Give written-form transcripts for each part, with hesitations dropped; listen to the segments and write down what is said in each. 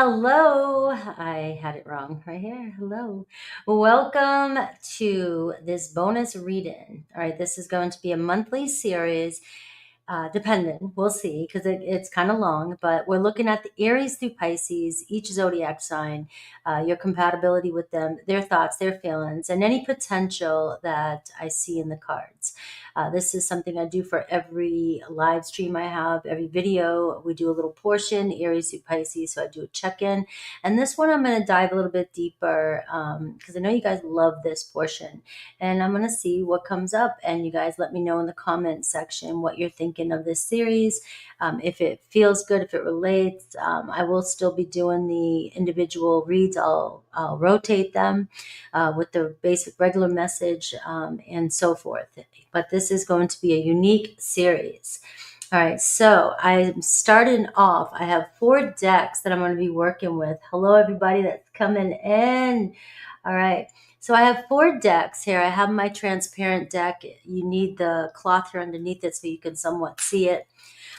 Hello, I had it wrong right here. Hello. Welcome to this bonus reading. All right, this is going to be a monthly series, dependent. We'll see because it's kind of long, but we're looking at the Aries through Pisces, each zodiac sign, your compatibility with them, their thoughts, their feelings, and any potential that I see in the cards. This is something I do for every live stream I have, every video. We do a little portion, Aries through Pisces. So I do a check in. And this one, I'm going to dive a little bit deeper because I know you guys love this portion. And I'm going to see what comes up. And you guys let me know in the comment section what you're thinking of this series. If it feels good, if it relates, I will still be doing the individual reads. I'll rotate them with the basic regular message and so forth. But this is going to be a unique series. All right, so I'm starting off. I have 4 decks that I'm going to be working with. Hello, everybody that's coming in. All right, so I have 4 decks here. I have my transparent deck. You need the cloth here underneath it so you can somewhat see it.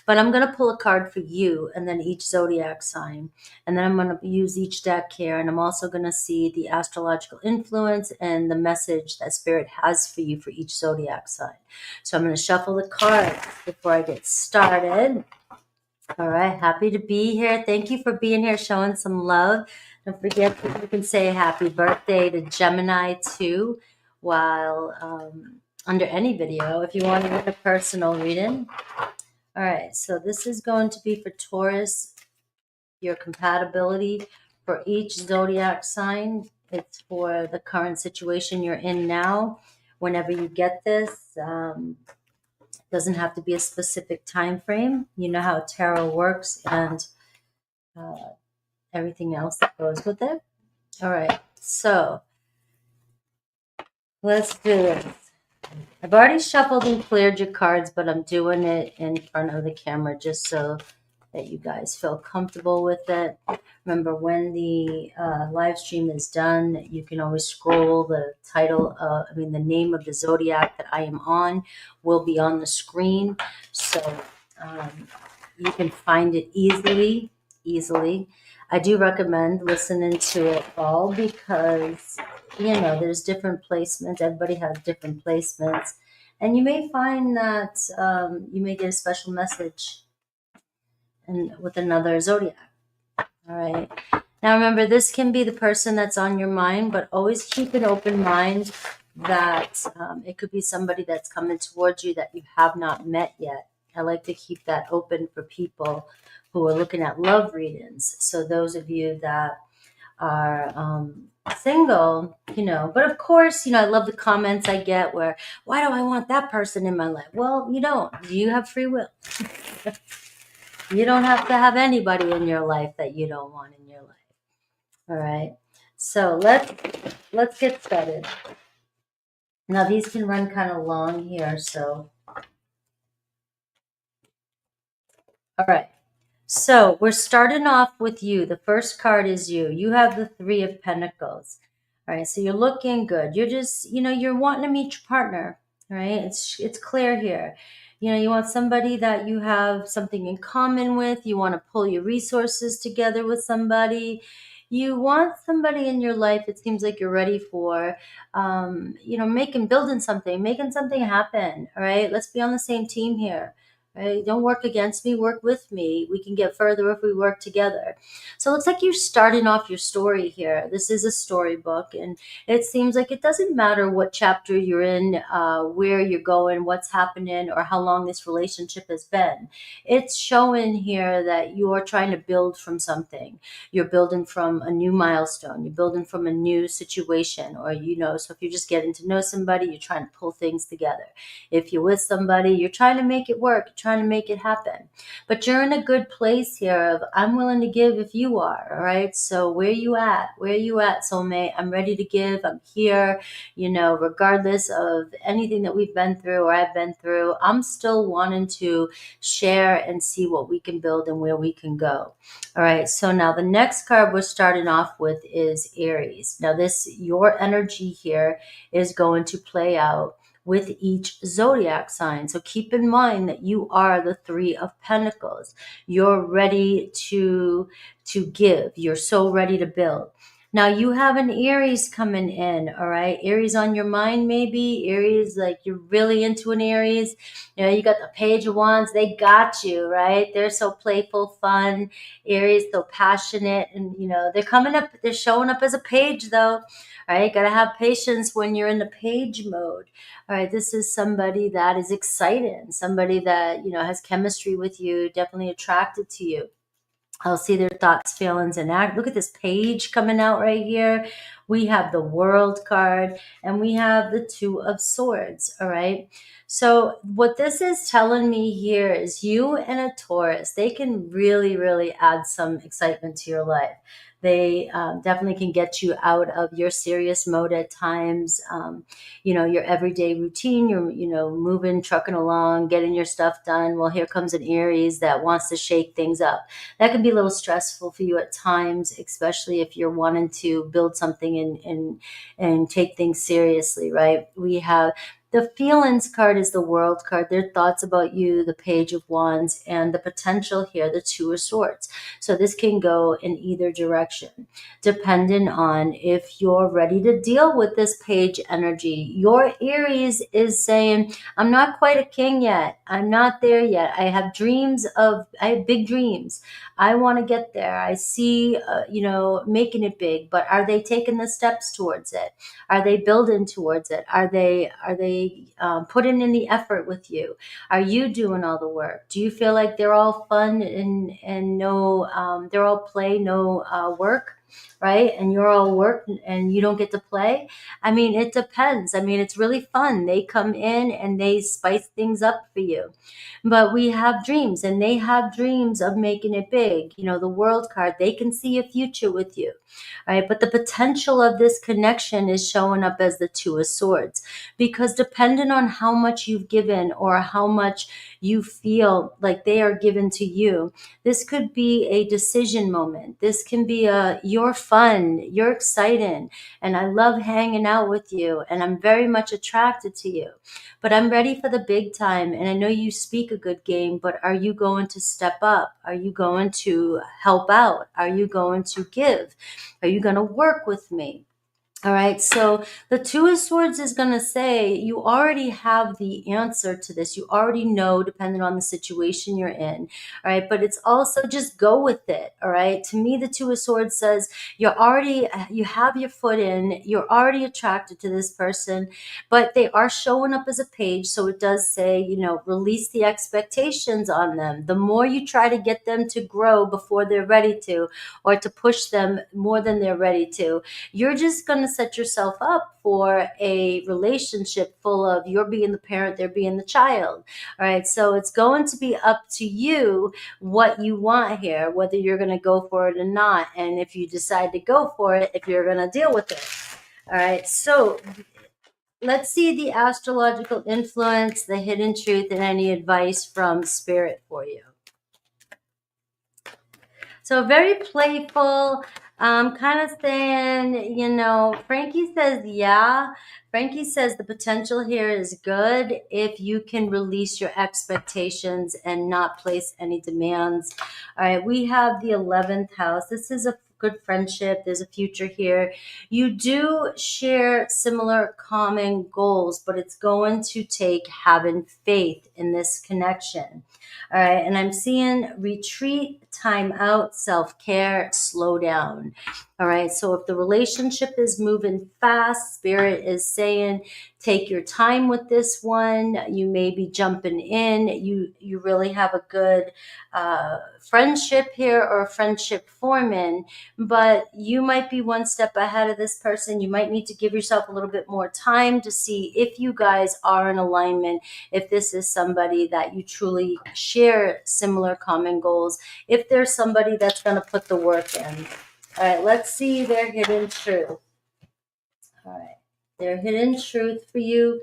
But I'm going to pull a card for you and then each zodiac sign. And then I'm going to use each deck here. And I'm also going to see the astrological influence and the message that Spirit has for you for each zodiac sign. So I'm going to shuffle the cards before I get started. All right. Happy to be here. Thank you for being here, showing some love. Don't forget that you can say happy birthday to Gemini too while under any video if you want to get a personal reading. All right, so this is going to be for Taurus, your compatibility for each zodiac sign. It's for the current situation you're in now. Whenever you get this, doesn't have to be a specific time frame. You know how tarot works and everything else that goes with it. All right, so let's do this. I've already shuffled and cleared your cards, but I'm doing it in front of the camera just so that you guys feel comfortable with it. Remember, when the live stream is done, you can always scroll the title, the name of the zodiac that I am on will be on the screen. So you can find it easily. I do recommend listening to it all because, there's different placements. Everybody has different placements. And you may find that you may get a special message with another zodiac. All right. Now, remember, this can be the person that's on your mind, but always keep an open mind that it could be somebody that's coming towards you that you have not met yet. I like to keep that open for people who are looking at love readings. So those of you that are single, but of course, I love the comments I get where, why do I want that person in my life? Well, you don't. You have free will. You don't have to have anybody in your life that you don't want in your life. All right. So let's get started. Now these can run kind of long here, so. All right. So we're starting off with you. The first card is you. You have the 3 of Pentacles. All right. So you're looking good. You're just, you're wanting to meet your partner. All right. It's clear here. You want somebody that you have something in common with. You want to pull your resources together with somebody. You want somebody in your life, it seems like you're ready for, building something happen. All right. Let's be on the same team here. Right? Don't work against me, work with me. We can get further if we work together. So it looks like you're starting off your story here. This is a storybook, and it seems like it doesn't matter what chapter you're in, where you're going, what's happening, or how long this relationship has been. It's showing here that you're trying to build from something. You're building from a new milestone. You're building from a new situation, or, so if you're just getting to know somebody, you're trying to pull things together. If you're with somebody, you're trying to make it work, trying to make it happen. But you're in a good place here of, I'm willing to give if you are, all right? So where you at, soulmate? I'm ready to give. I'm here, regardless of anything that we've been through or I've been through, I'm still wanting to share and see what we can build and where we can go. All right, so now the next card we're starting off with is Aries. Now your energy here is going to play out with each zodiac sign. So keep in mind that you are the Three of Pentacles. You're ready to give. You're so ready to build. Now you have an Aries coming in, all right? Aries on your mind, maybe. Aries, like you're really into an Aries. You know, you got the Page of Wands. They got you, right? They're so playful, fun. Aries, so passionate. And, you know, they're coming up, they're showing up as a page, though. All right, got to have patience when you're in the page mode. All right, this is somebody that is excited, somebody that, you know, has chemistry with you, definitely attracted to you. I'll see their thoughts, feelings, and act. Look at this page coming out right here. We have the World card and we have the Two of Swords. All right. So what this is telling me here is you and a Taurus, they can really, really add some excitement to your life. They definitely can get you out of your serious mode at times. You know, your everyday routine, you're, you know, moving, trucking along, getting your stuff done. Well, here comes an Aries that wants to shake things up. That can be a little stressful for you at times, especially if you're wanting to build something and take things seriously, right? We have the feelings card is the World card. Their thoughts about you, the Page of Wands, and the potential here, the Two of Swords. So this can go in either direction, depending on if you're ready to deal with this page energy. Your Aries is saying, I'm not quite a king yet. I'm not there yet. I have big dreams. I want to get there. I see, you know, making it big, but are they taking the steps towards it? Are they building towards it? Are they putting in the effort with you? Are you doing all the work? Do you feel like they're all fun and no, they're all play, no work? Right? And you're all work and you don't get to play. I mean, it depends. I mean, it's really fun. They come in and they spice things up for you. But we have dreams and they have dreams of making it big. You know, the World card, they can see a future with you. Right? But the potential of this connection is showing up as the Two of Swords, because depending on how much you've given or how much you feel like they are given to you, this could be a decision moment. This can be you're fun, you're exciting, and I love hanging out with you, and I'm very much attracted to you. But I'm ready for the big time, and I know you speak a good game, but are you going to step up? Are you going to help out? Are you going to give? Are you going to work with me? All right, so the Two of Swords is going to say you already have the answer to this. You already know, depending on the situation you're in. All right, but it's also just go with it. All right, to me, the Two of Swords says you have your foot in, you're already attracted to this person, but they are showing up as a page. So it does say, you know, release the expectations on them. The more you try to get them to grow before they're ready to, or to push them more than they're ready to, you're just going to set yourself up for a relationship full of you're being the parent, they're being the child. All right. So it's going to be up to you what you want here, whether you're going to go for it or not. And if you decide to go for it, if you're going to deal with it. All right. So let's see the astrological influence, the hidden truth, and any advice from Spirit for you. So very playful, kind of saying, you know, Frankie says, yeah. Frankie says the potential here is good if you can release your expectations and not place any demands. All right, we have the 11th house. This is a good friendship. There's a future here. You do share similar common goals, but it's going to take having faith in this connection. All right, and I'm seeing retreat, time out, self-care, slow down. All right, so if the relationship is moving fast, Spirit is saying, take your time with this one. You may be jumping in. You really have a good friendship here or friendship forming, but you might be one step ahead of this person. You might need to give yourself a little bit more time to see if you guys are in alignment, if this is somebody that you truly share similar common goals, if there's somebody that's going to put the work in. All right, let's see their hidden truth. All right, their hidden truth for you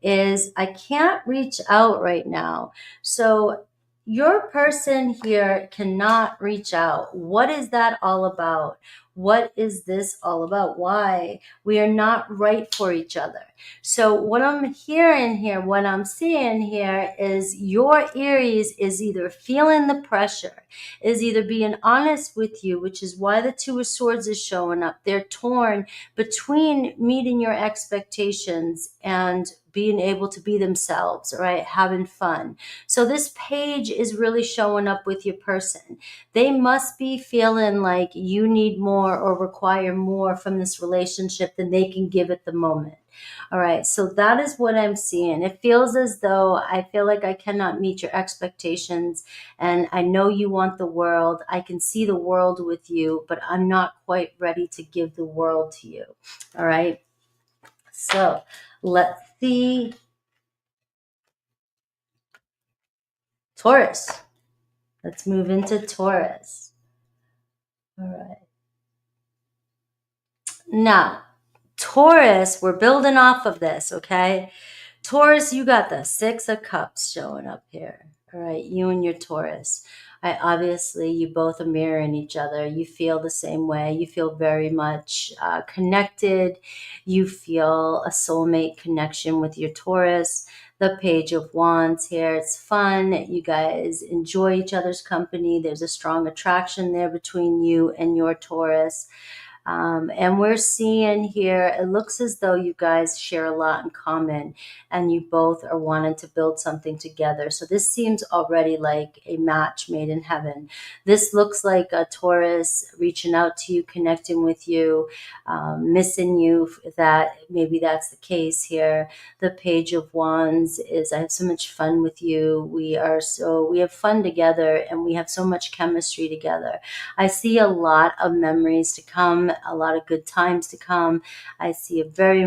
is I can't reach out right now. So your person here cannot reach out. What is that all about? What is this all about? Why? We are not right for each other. So what I'm hearing here, what I'm seeing here is your Aries is either feeling the pressure, is either being honest with you, which is why the Two of Swords is showing up. They're torn between meeting your expectations and being able to be themselves, right? Having fun. So this page is really showing up with your person. They must be feeling like you need more or require more from this relationship than they can give at the moment. All right, so that is what I'm seeing. It feels as though I feel like I cannot meet your expectations, and I know you want the world. I can see the world with you, but I'm not quite ready to give the world to you. All right, so let's see. Taurus. Let's move into Taurus. All right. Now, Taurus, we're building off of this, okay? Taurus, you got the Six of Cups showing up here. All right, you and your Taurus. Obviously, you both are mirroring each other. You feel the same way. You feel very much connected. You feel a soulmate connection with your Taurus. The Page of Wands here. It's fun. You guys enjoy each other's company. There's a strong attraction there between you and your Taurus. And we're seeing here, it looks as though you guys share a lot in common and you both are wanting to build something together. So this seems already like a match made in heaven. This looks like a Taurus reaching out to you, connecting with you, missing you. That maybe that's the case here. The Page of Wands is, I have so much fun with you. We have fun together and we have so much chemistry together. I see a lot of memories to come, a lot of good times to come. I see a very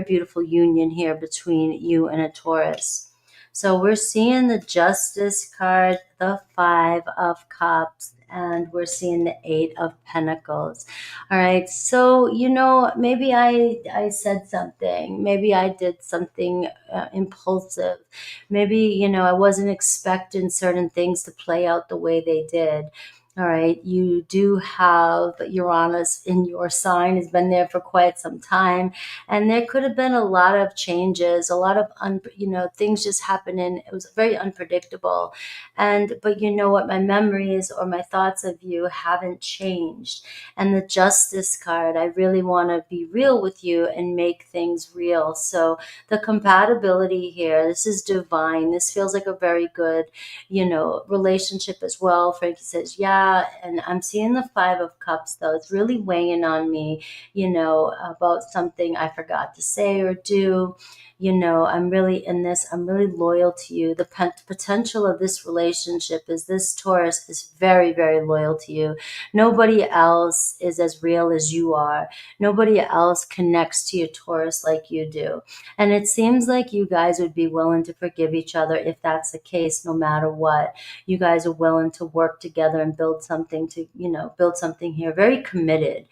beautiful union here between you and a Taurus. So we're seeing the Justice card, the Five of Cups, and we're seeing the Eight of Pentacles. All right. So, maybe I said something. Maybe I did something impulsive. Maybe, I wasn't expecting certain things to play out the way they did. All right, you do have Uranus in your sign, has been there for quite some time, and there could have been a lot of changes, a lot of things just happening. It was very unpredictable, but you know what? My memories or my thoughts of you haven't changed. And the Justice card, I really want to be real with you and make things real. So the compatibility here, this is divine. This feels like a very good relationship as well. Frankie says, yeah. And I'm seeing the Five of Cups, though. It's really weighing on me, about something I forgot to say or do. I'm really in this. I'm really loyal to you. The potential of this relationship is this Taurus is very, very loyal to you. Nobody else is as real as you are. Nobody else connects to your Taurus like you do. And it seems like you guys would be willing to forgive each other if that's the case, no matter what. You guys are willing to work together and build something here. Very committed,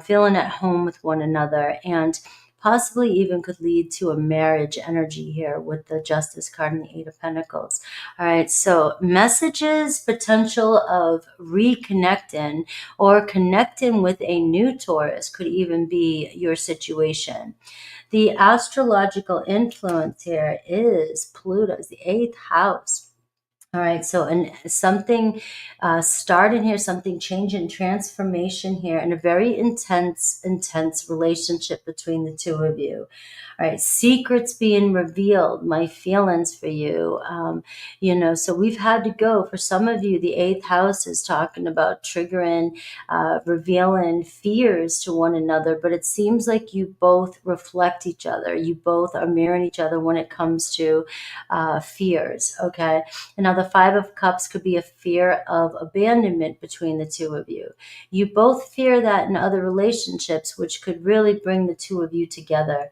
feeling at home with one another, and possibly even could lead to a marriage energy here with the Justice card and the Eight of Pentacles. All right, so messages, potential of reconnecting or connecting with a new Taurus could even be your situation. The astrological influence here is Pluto's, the 8th house. All right, so something starting here, something changing, transformation here, and a very intense relationship between the two of you. All right, secrets being revealed, my feelings for you. So we've had to go, for some of you, the 8th house is talking about triggering, revealing fears to one another, but it seems like you both reflect each other. You both are mirroring each other when it comes to fears, okay? And now the Five of Cups could be a fear of abandonment between the two of you. You both fear that in other relationships, which could really bring the two of you together.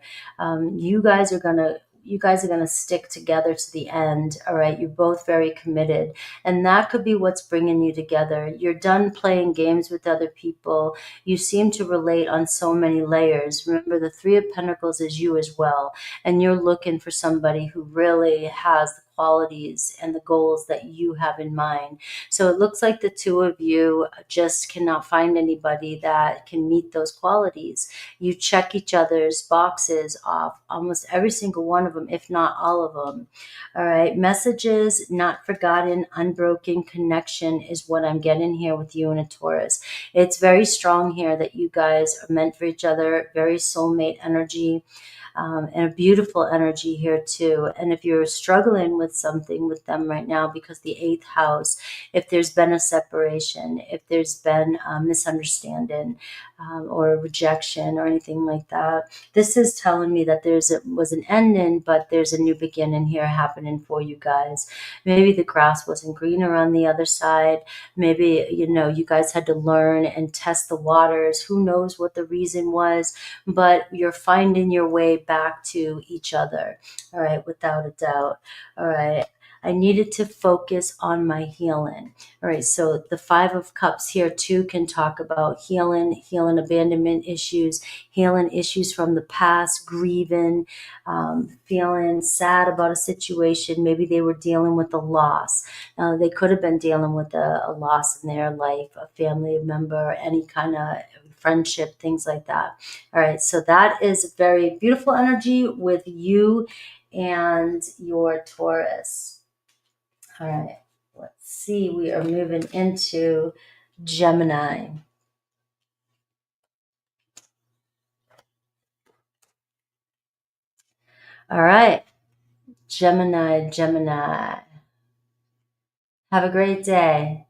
You guys are gonna stick together to the end. All right, you're both very committed, and that could be what's bringing you together. You're done playing games with other people. You seem to relate on so many layers. Remember, the Three of Pentacles is you as well, and you're looking for somebody who really has the qualities and the goals that you have in mind. So it looks like the two of you just cannot find anybody that can meet those qualities. You check each other's boxes off, almost every single one of them, if not all of them. All right. Messages not forgotten, unbroken connection is what I'm getting here with you and a Taurus. It's very strong here that you guys are meant for each other, very soulmate energy. And a beautiful energy here too. And if you're struggling with something with them right now, because the 8th house, if there's been a separation, if there's been a misunderstanding or a rejection or anything like that, this is telling me that was an ending, but there's a new beginning here happening for you guys. Maybe the grass wasn't greener on the other side. Maybe, you guys had to learn and test the waters. Who knows what the reason was, but you're finding your way back to each other. All right, without a doubt. All right. I needed to focus on my healing. All right, so the 5 of Cups here too can talk about healing abandonment issues, healing issues from the past, grieving, feeling sad about a situation. Maybe they were dealing with a loss. They could have been dealing with a loss in their life, a family member, any kind of friendship, things like that. All right, so that is very beautiful energy with you and your Taurus. All right, let's see. We are moving into Gemini. All right, Gemini. Have a great day.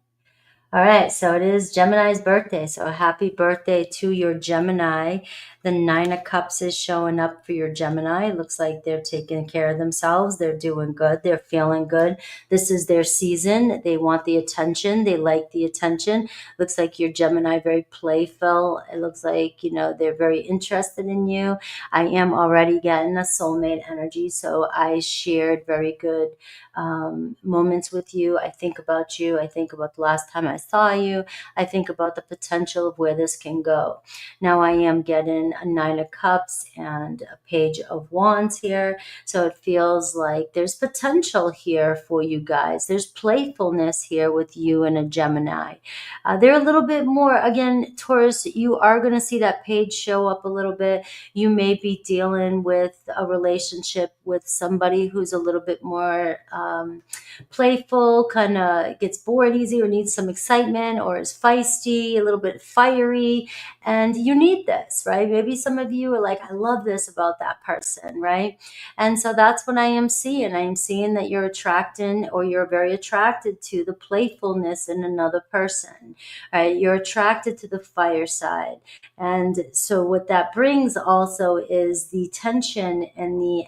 All right, so it is Gemini's birthday. So happy birthday to your Gemini. The 9 of Cups is showing up for your Gemini. It looks like they're taking care of themselves. They're doing good. They're feeling good. This is their season. They want the attention. They like the attention. Looks like your Gemini very playful. It looks like, they're very interested in you. I am already getting a soulmate energy. So I shared very good moments with you. I think about you. I think about the last time I saw you. I think about the potential of where this can go. Now I am getting a 9 of Cups and a Page of Wands here. So it feels like there's potential here for you guys. There's playfulness here with you and a Gemini. They're a little bit more, again, Taurus, you are going to see that page show up a little bit. You may be dealing with a relationship with somebody who's a little bit more playful, kind of gets bored easy or needs some excitement, or is feisty, a little bit fiery, and you need this, right? Maybe some of you are like, I love this about that person, right? And so that's what I am seeing. I am seeing that you're attracting, or you're very attracted to the playfulness in another person, right? You're attracted to the fire side. And so what that brings also is the tension and the,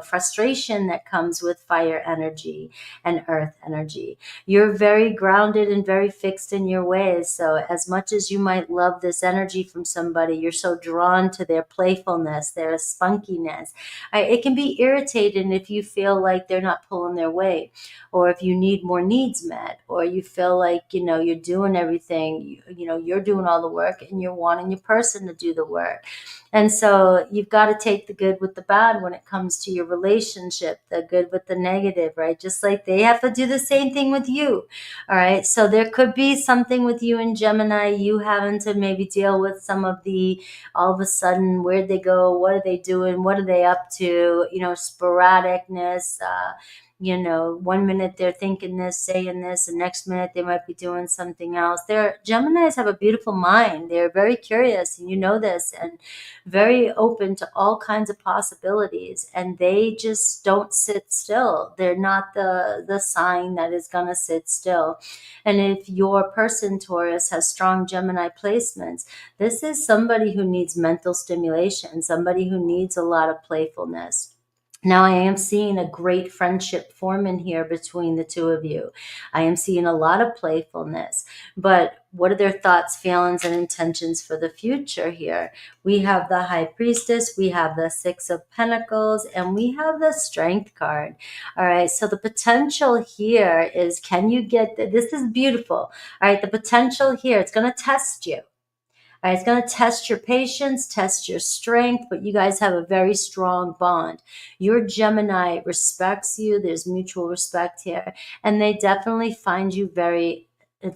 frustration that comes with fire energy and earth energy. You're very grounded and very fixed in your ways. So as much as you might love this energy from somebody, you're so drawn to their playfulness, their spunkiness. It can be irritating if you feel like they're not pulling their weight, or if you need more needs met, or you feel like, you're doing everything, you're doing all the work and you're wanting your person to do the work. And so you've got to take the good with the bad when it comes to your relationship, the good with the negative, right? Just like they have to do the same thing with you. All right. So there could be something with you in Gemini, you having to maybe deal with some of the, all of a sudden, where'd they go? What are they doing? What are they up to? Sporadicness, 1 minute they're thinking this, saying this, and next minute they might be doing something else. Geminis have a beautiful mind. They're very curious, and you know this, and very open to all kinds of possibilities. And they just don't sit still. They're not the sign that is going to sit still. And if your person, Taurus, has strong Gemini placements, this is somebody who needs mental stimulation, somebody who needs a lot of playfulness. Now, I am seeing a great friendship forming here between the two of you. I am seeing a lot of playfulness, but what are their thoughts, feelings, and intentions for the future here? We have the High Priestess, we have the 6 of Pentacles, and we have the Strength card. All right, so the potential here is, can you get, this is beautiful. All right, the potential here, it's going to test you. All right, it's going to test your patience, test your strength, but you guys have a very strong bond. Your Gemini respects you. There's mutual respect here, and they definitely find you very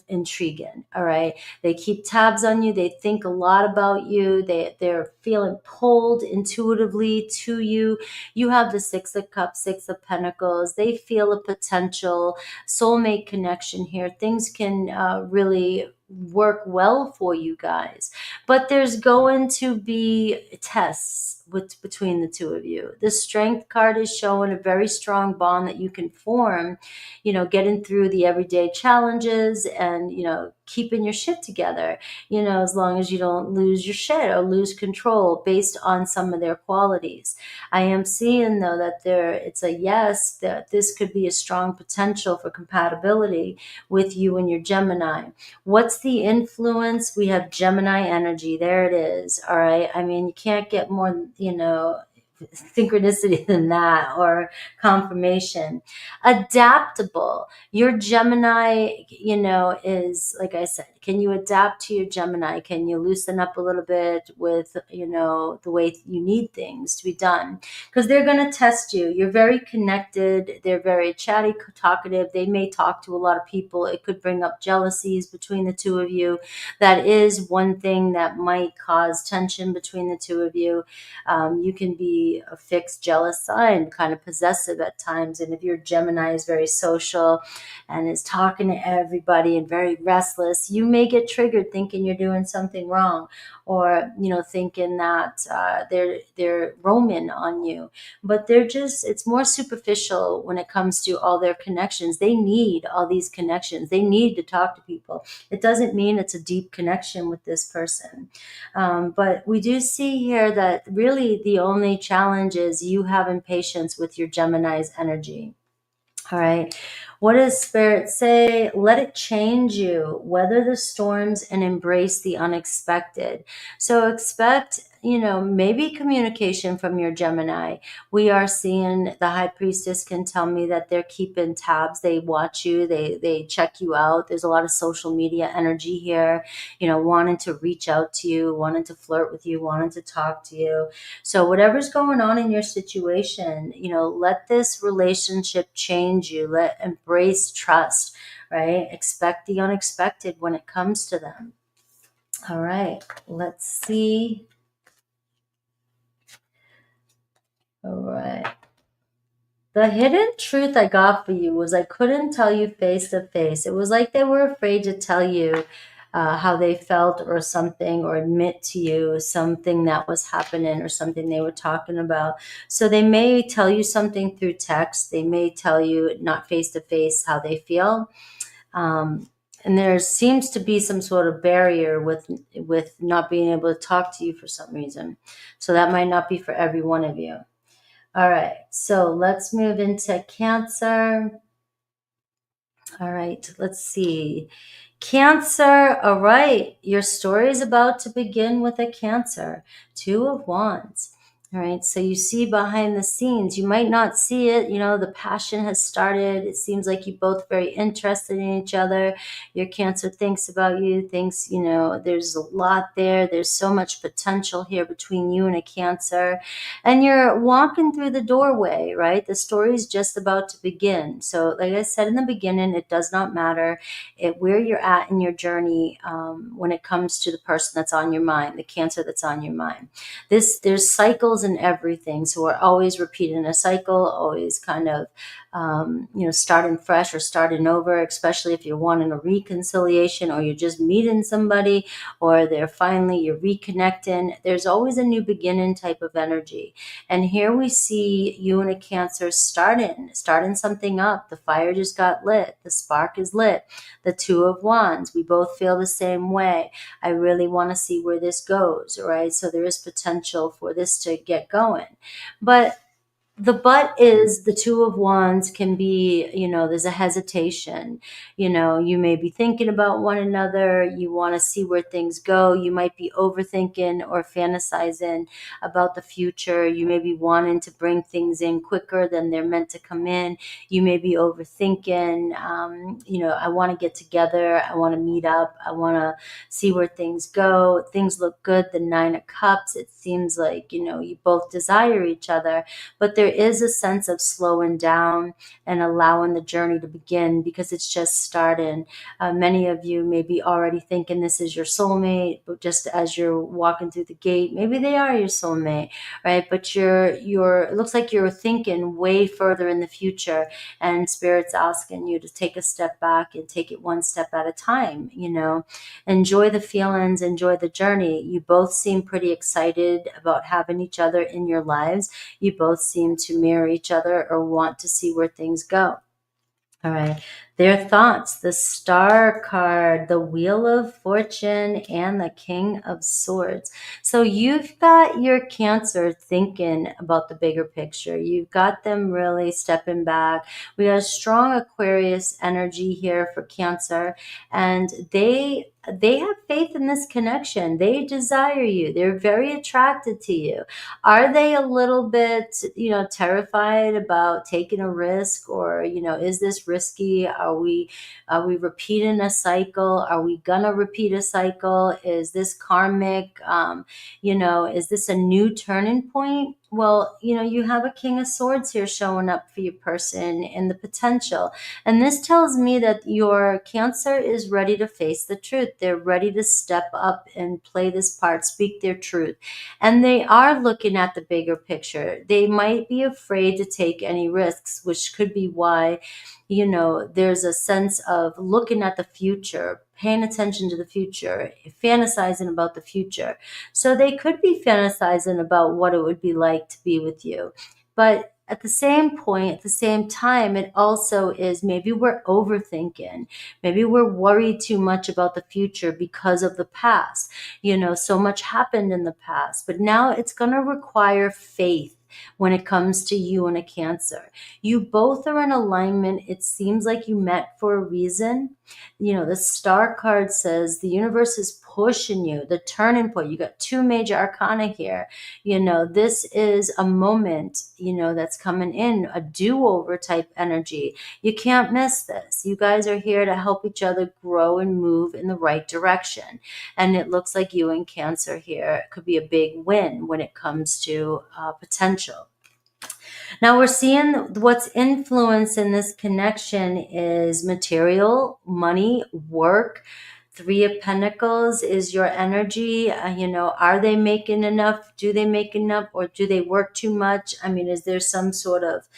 intriguing. All right, they keep tabs on you. They think a lot about you. They're feeling pulled intuitively to you. You have the Six of Cups, Six of Pentacles. They feel a potential soulmate connection here. Things can really work well for you guys, but there's going to be tests between the two of you. The Strength card is showing a very strong bond that you can form, getting through the everyday challenges and, keeping your shit together, as long as you don't lose your shit or lose control based on some of their qualities. I am seeing, though, that it's a yes, that this could be a strong potential for compatibility with you and your Gemini. What's the influence? We have Gemini energy. There it is. All right. I mean, you can't get more, synchronicity than that, or confirmation. Adaptable. Your Gemini, is, like I said, can you adapt to your Gemini? Can you loosen up a little bit with, the way you need things to be done? Because they're going to test you. You're very connected. They're very chatty, talkative. They may talk to a lot of people. It could bring up jealousies between the two of you. That is one thing that might cause tension between the two of you. You can be a fixed jealous sign, kind of possessive at times. And if your Gemini is very social and is talking to everybody and very restless, you may get triggered thinking you're doing something wrong, or thinking that they're roaming on you. But it's more superficial when it comes to all their connections. They need all these connections. They need to talk to people. It doesn't mean it's a deep connection with this person. But we do see here that really the only challenge is you having patience with your Gemini's energy. All right. What does Spirit say? Let it change you. Weather the storms and embrace the unexpected. So expect, maybe communication from your Gemini. We are seeing the High Priestess can tell me that they're keeping tabs. They watch you. They check you out. There's a lot of social media energy here, wanting to reach out to you, wanting to flirt with you, wanting to talk to you. So whatever's going on in your situation, let this relationship change you. Embrace trust, right? Expect the unexpected when it comes to them. All right, let's see. All right. The hidden truth I got for you was I couldn't tell you face to face. It was like they were afraid to tell you how they felt or something, or admit to you something that was happening or something they were talking about. So they may tell you something through text. They may tell you not face to face how they feel. And there seems to be some sort of barrier with not being able to talk to you for some reason. So that might not be for every one of you. All right, so let's move into Cancer. All right, let's see. Cancer, all right, your story is about to begin with a Cancer. Two of Wands. All right, so you see behind the scenes, you might not see it, the passion has started. It seems like you're both very interested in each other. Your Cancer thinks about you, thinks, there's a lot there. There's so much potential here between you and a Cancer. And you're walking through the doorway, right? The story is just about to begin. So like I said in the beginning, it does not matter where you're at in your journey when it comes to the person that's on your mind, the Cancer that's on your mind. There's cycles in everything. So we're always repeating a cycle, always kind of, starting fresh or starting over, especially if you're wanting a reconciliation, or you're just meeting somebody, or you're reconnecting. There's always a new beginning type of energy. And here we see you and a Cancer starting something up. The fire just got lit. The spark is lit. The Two of Wands. We both feel the same way. I really want to see where this goes, right? So there is potential for this to get going. But the but is the Two of Wands can be, there's a hesitation. You may be thinking about one another. You want to see where things go. You might be overthinking or fantasizing about the future. You may be wanting to bring things in quicker than they're meant to come in. You may be overthinking. I want to get together. I want to meet up. I want to see where things go. Things look good. The Nine of Cups, it seems like, you both desire each other, but there is a sense of slowing down and allowing the journey to begin because it's just starting. Many of you may be already thinking this is your soulmate, but just as you're walking through the gate, maybe they are your soulmate, right? But it looks like you're thinking way further in the future, and Spirit's asking you to take a step back and take it one step at a time. Enjoy the feelings, enjoy the journey. You both seem pretty excited about having each other in your lives. You both seem to mirror each other or want to see where things go. All right. Their thoughts, the Star card, the Wheel of Fortune, and the King of Swords. So you've got your Cancer thinking about the bigger picture. You've got them really stepping back. We got a strong Aquarius energy here for Cancer, and they have faith in this connection. They desire you. They're very attracted to you. Are they a little bit, terrified about taking a risk, or, is this risky? Are we repeating a cycle? Are we gonna repeat a cycle? Is this karmic? Is this a new turning point? Well, you have a King of Swords here showing up for your person and the potential. And this tells me that your Cancer is ready to face the truth. They're ready to step up and play this part, speak their truth. And they are looking at the bigger picture. They might be afraid to take any risks, which could be why, there's a sense of looking at the future, paying attention to the future, fantasizing about the future. So they could be fantasizing about what it would be like to be with you. But at the same point, at the same time, it also is maybe we're overthinking. Maybe we're worried too much about the future because of the past. So much happened in the past, but now it's going to require faith when it comes to you and a Cancer. You both are in alignment. It seems like you met for a reason. The Star card says the universe is pushing you, the turning point. You got two major arcana here. This is a moment, that's coming in, a do-over type energy. You can't miss this. You guys are here to help each other grow and move in the right direction. And it looks like you and Cancer here could be a big win when it comes to potential. Now we're seeing what's influencing this connection is material, money, work. Three of Pentacles is your energy. Are they making enough? Do they make enough, or do they work too much? Is there some sort of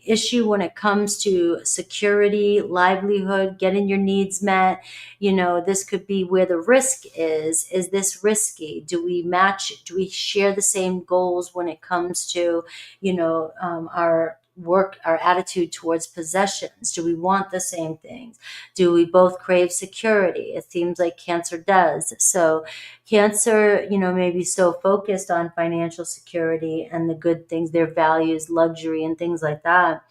issue when it comes to security, livelihood, getting your needs met? This could be where the risk is. Is this risky? Do we match? Do we share the same goals when it comes to, our work, our attitude towards possessions? Do we want the same things? Do we both crave security? It seems like Cancer does. So Cancer, may be so focused on financial security and the good things, their values, luxury, and things like that.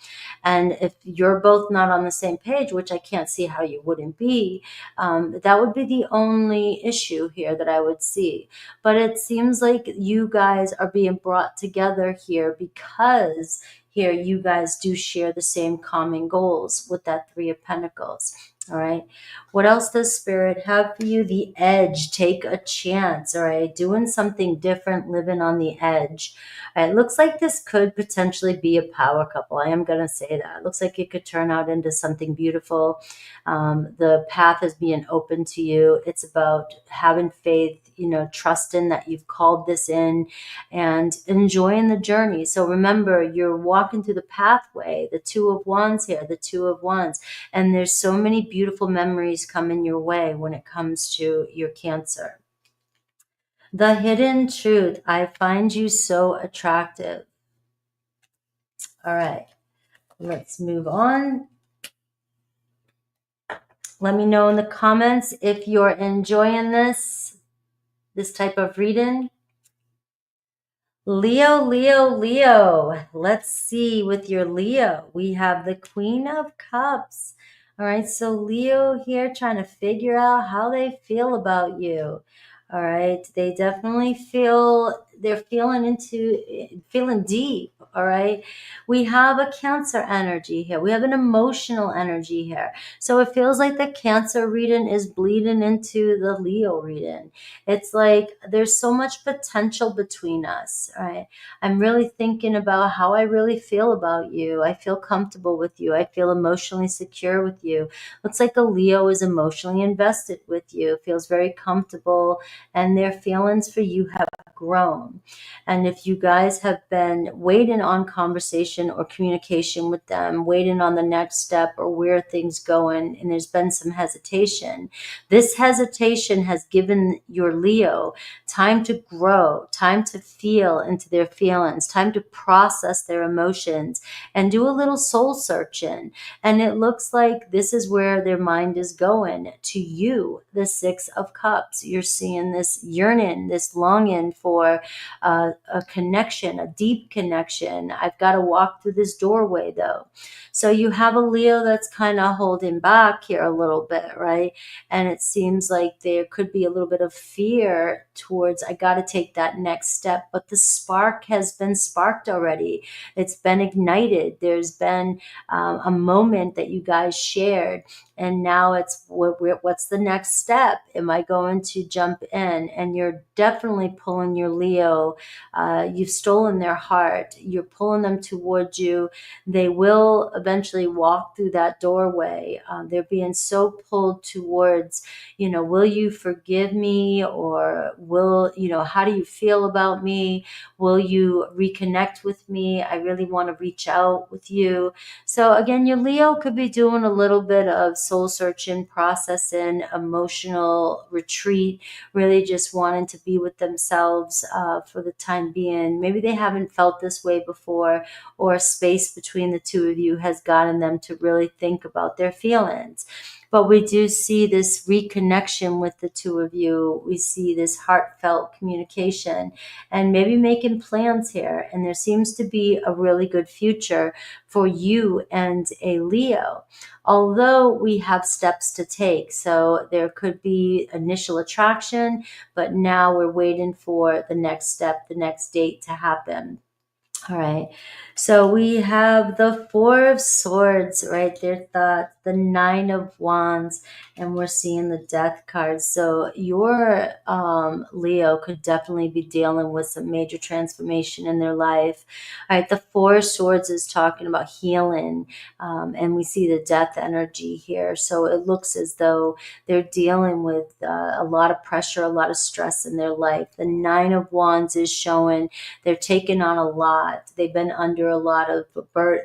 And if you're both not on the same page, which I can't see how you wouldn't be, that would be the only issue here that I would see. But it seems like you guys are being brought together here because here you guys do share the same common goals with that Three of Pentacles. All right. What else does Spirit have for you? The edge. Take a chance. All right. Doing something different, living on the edge. All right. It looks like this could potentially be a power couple. I am going to say that. It looks like it could turn out into something beautiful. The path is being open to you. It's about having faith, trusting that you've called this in and enjoying the journey. So remember, you're walking through the pathway, the Two of Wands here, the Two of Wands. And there's so many beautiful memories coming your way when it comes to your Cancer. The hidden truth. I find you so attractive. All right, let's move on. Let me know in the comments if you're enjoying this type of reading. Leo, Leo, Leo. Let's see with your Leo. We have the Queen of Cups. All right, so Leo here trying to figure out how they feel about you. All right, they definitely feel they're feeling deep. All right, we have a Cancer energy here. We have an emotional energy here. So it feels like the Cancer reading is bleeding into the Leo reading. It's like there's so much potential between us, right? I'm really thinking about how I really feel about you. I feel comfortable with you. I feel emotionally secure with you. Looks like a Leo is emotionally invested with you, feels very comfortable, and their feelings for you have grown. And if you guys have been waiting on conversation or communication with them, waiting on the next step or where things going, and there's been some hesitation, this hesitation has given your Leo time to grow, time to feel into their feelings, time to process their emotions and do a little soul searching. And it looks like this is where their mind is going to you, the Six of Cups. You're seeing this yearning, this longing for a connection, a deep connection. I've got to walk through this doorway though. So you have a Leo that's kind of holding back here a little bit, right? And it seems like there could be a little bit of fear towards, I got to take that next step. But the spark has been sparked already. It's been ignited. There's been a moment that you guys shared. And now it's what's the next step? Am I going to jump in? And you're definitely pulling your Leo. You've stolen their heart. You're pulling them towards you. They will eventually walk through that doorway. They're being so pulled towards, will you forgive me? Or how do you feel about me? Will you reconnect with me? I really want to reach out with you. So again, your Leo could be doing a little bit of soul searching, processing, emotional retreat, really just wanting to be with themselves for the time being. Maybe they haven't felt this way before, or space between the two of you has gotten them to really think about their feelings. But we do see this reconnection with the two of you. We see this heartfelt communication and maybe making plans here. And there seems to be a really good future for you and a Leo, although we have steps to take. So there could be initial attraction, but now we're waiting for the next step, the next date to happen. All right. So we have the Four of Swords, right? Their thoughts, the Nine of Wands, and we're seeing the Death card. So your Leo could definitely be dealing with some major transformation in their life. All right. The Four of Swords is talking about healing, and we see the Death energy here. So it looks as though they're dealing with a lot of pressure, a lot of stress in their life. The Nine of Wands is showing they're taking on a lot. They've been under a lot of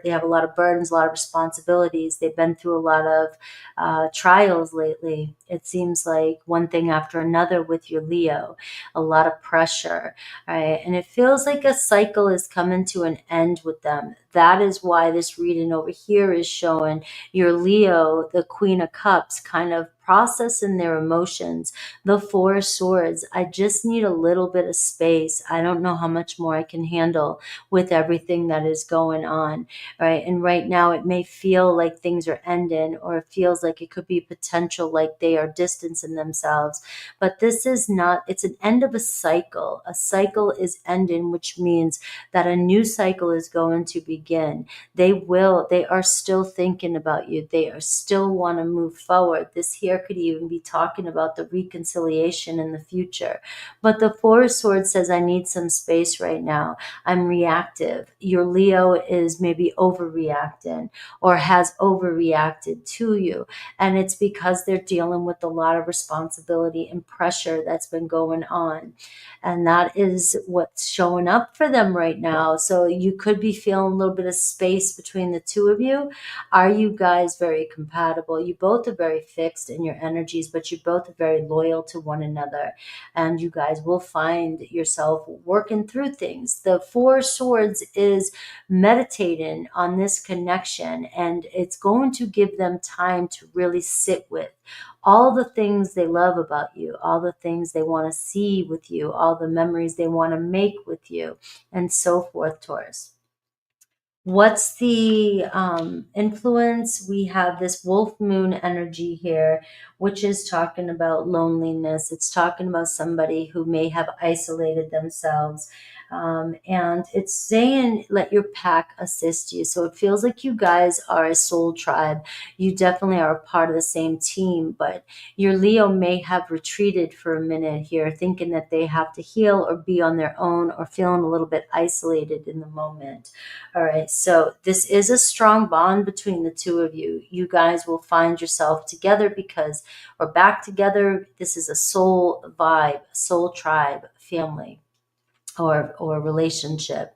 they have a lot of burdens, a lot of responsibilities. They've been through a lot of trials lately. It seems like one thing after another with your Leo, a lot of pressure, right? And it feels like a cycle is coming to an end with them. That is why this reading over here is showing your Leo, the Queen of Cups, kind of processing their emotions. The Four of Swords, I just need a little bit of space. I don't know how much more I can handle with everything that is going on, right? And right now it may feel like things are ending, or it feels like it could be potential like they are distancing themselves. But this is not, it's an end of a cycle. A cycle is ending, which means that a new cycle is going to begin. They are still thinking about you. They are still want to move forward. This here could even be talking about the reconciliation in the future. But the Four of Swords says, I need some space right now. I'm reactive. Your Leo is maybe overreacting or has overreacted to you. And it's because they're dealing with a lot of responsibility and pressure that's been going on. And that is what's showing up for them right now. So you could be feeling a little little bit of space between the two of you. Are you guys very compatible? You both are very fixed in your energies, but you both are very loyal to one another. And you guys will find yourself working through things. The Four of Swords is meditating on this connection, and it's going to give them time to really sit with all the things they love about you, all the things they want to see with you, all the memories they want to make with you, and so forth, Taurus. What's the influence? We have this wolf moon energy here, which is talking about loneliness. It's talking about somebody who may have isolated themselves. And it's saying, let your pack assist you. So it feels like you guys are a soul tribe. You definitely are a part of the same team, but your Leo may have retreated for a minute here, thinking that they have to heal or be on their own, or feeling a little bit isolated in the moment. All right, so this is a strong bond between the two of you. You guys will find yourself together because, or back together. This is a soul vibe, soul tribe, family, or relationship.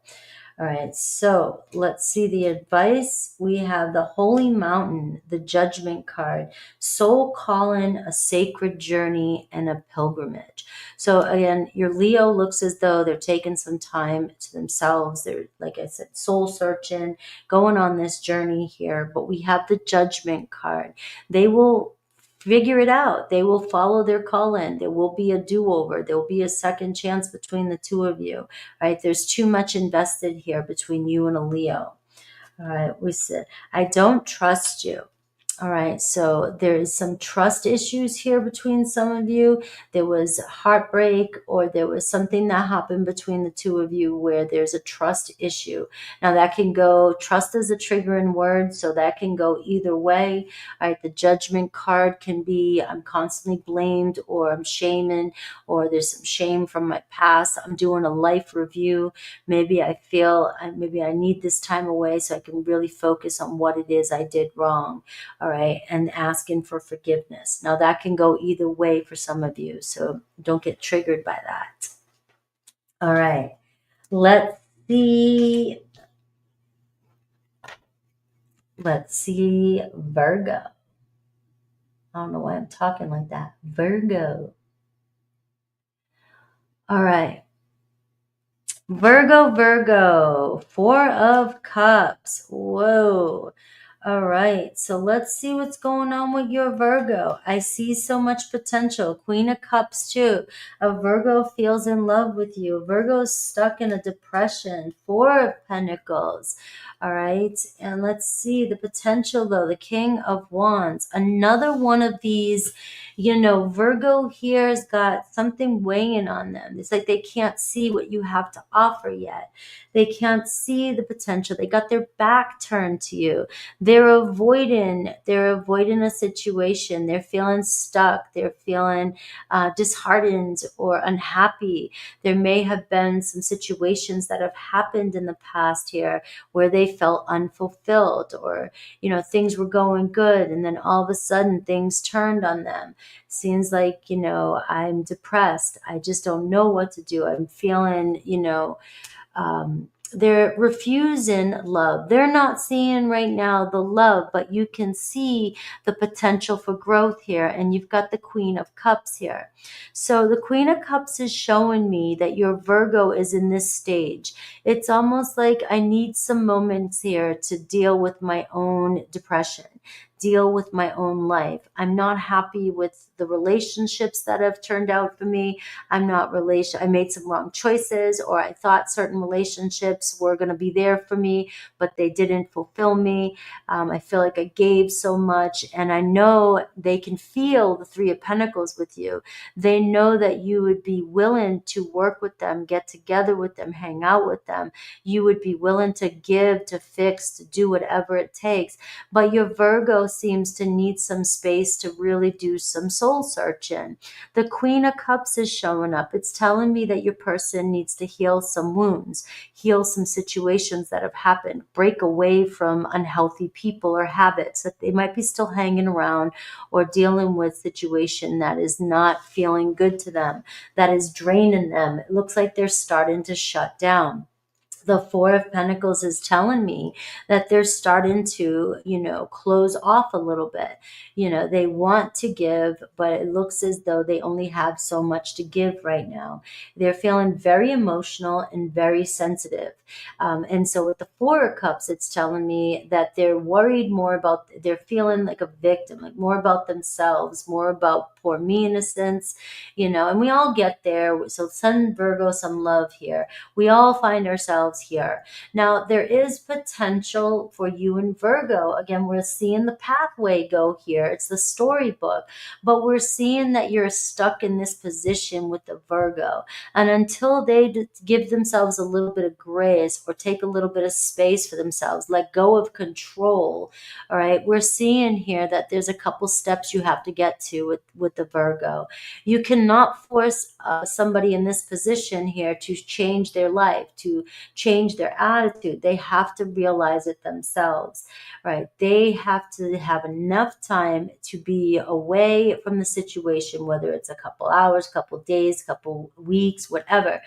All right, so let's see the advice. We have the Holy Mountain, the Judgment card, soul calling, a sacred journey, and a pilgrimage. So again, your Leo looks as though they're taking some time to themselves. They're, like I said, soul searching, going on this journey here. But we have the Judgment card. They will figure it out. They will follow their calling. There will be a do-over. There will be a second chance between the two of you, right? There's too much invested here between you and a Leo. All right, we said, I don't trust you. All right, so there is some trust issues here between some of you. There was heartbreak, or there was something that happened between the two of you where there's a trust issue. Now that can go, trust is a triggering word, so that can go either way. All right, the Judgment card can be, I'm constantly blamed, or I'm shaming, or there's some shame from my past. I'm doing a life review. Maybe I feel, maybe I need this time away so I can really focus on what it is I did wrong. All right, and asking for forgiveness. Now that can go either way for some of you, so don't get triggered by that. All right, let's see. Let's see, Virgo. I don't know why I'm talking like that. Virgo. All right. Virgo, Four of Cups. Whoa. All right, so let's see what's going on with your Virgo. I see so much potential. Queen of Cups too. A Virgo feels in love with you. A Virgo is stuck in a depression. Four of Pentacles. All right, and let's see the potential though. The King of Wands. Another one of these, you know, Virgo here has got something weighing on them. It's like they can't see what you have to offer yet. They can't see the potential. They got their back turned to you. They're avoiding a situation. They're feeling stuck. They're feeling disheartened or unhappy. There may have been some situations that have happened in the past here where they felt unfulfilled, or, you know, things were going good and then all of a sudden things turned on them. Seems like, you know, I'm depressed. I just don't know what to do. I'm feeling, you know, they're refusing love. They're not seeing right now the love, but you can see the potential for growth here. And you've got the Queen of Cups here. So the Queen of Cups is showing me that your Virgo is in this stage. It's almost like I need some moments here to deal with my own depression, deal with my own life. I'm not happy with the relationships that have turned out for me. I made some wrong choices, or I thought certain relationships were going to be there for me, but they didn't fulfill me. I feel like I gave so much, and I know they can feel the Three of Pentacles with you. They know that you would be willing to work with them, get together with them, hang out with them. You would be willing to give, to fix, to do whatever it takes. But your Virgo seems to need some space to really do some soul searching. The Queen of Cups is showing up. It's telling me that your person needs to heal some wounds, heal some situations that have happened, break away from unhealthy people or habits that they might be still hanging around, or dealing with situation that is not feeling good to them, that is draining them. It looks like they're starting to shut down. The Four of Pentacles is telling me that they're starting to, close off a little bit. They want to give, but it looks as though they only have so much to give right now. They're feeling very emotional and very sensitive. And so with the Four of Cups, it's telling me that they're worried more about, they're feeling like a victim, like more about themselves, more about poor me in a sense, and we all get there. So Sun, Virgo, some love here. We all find ourselves here. Now, there is potential for you and Virgo. Again, we're seeing the pathway go here. It's the storybook, but we're seeing that you're stuck in this position with the Virgo. And until they give themselves a little bit of grace or take a little bit of space for themselves, let go of control, all right, we're seeing here that there's a couple steps you have to get to with the Virgo. You cannot force somebody in this position here to change their life, to change their attitude. They have to realize it themselves, right? They have to have enough time to be away from the situation, whether it's a couple hours, couple days, couple weeks, whatever,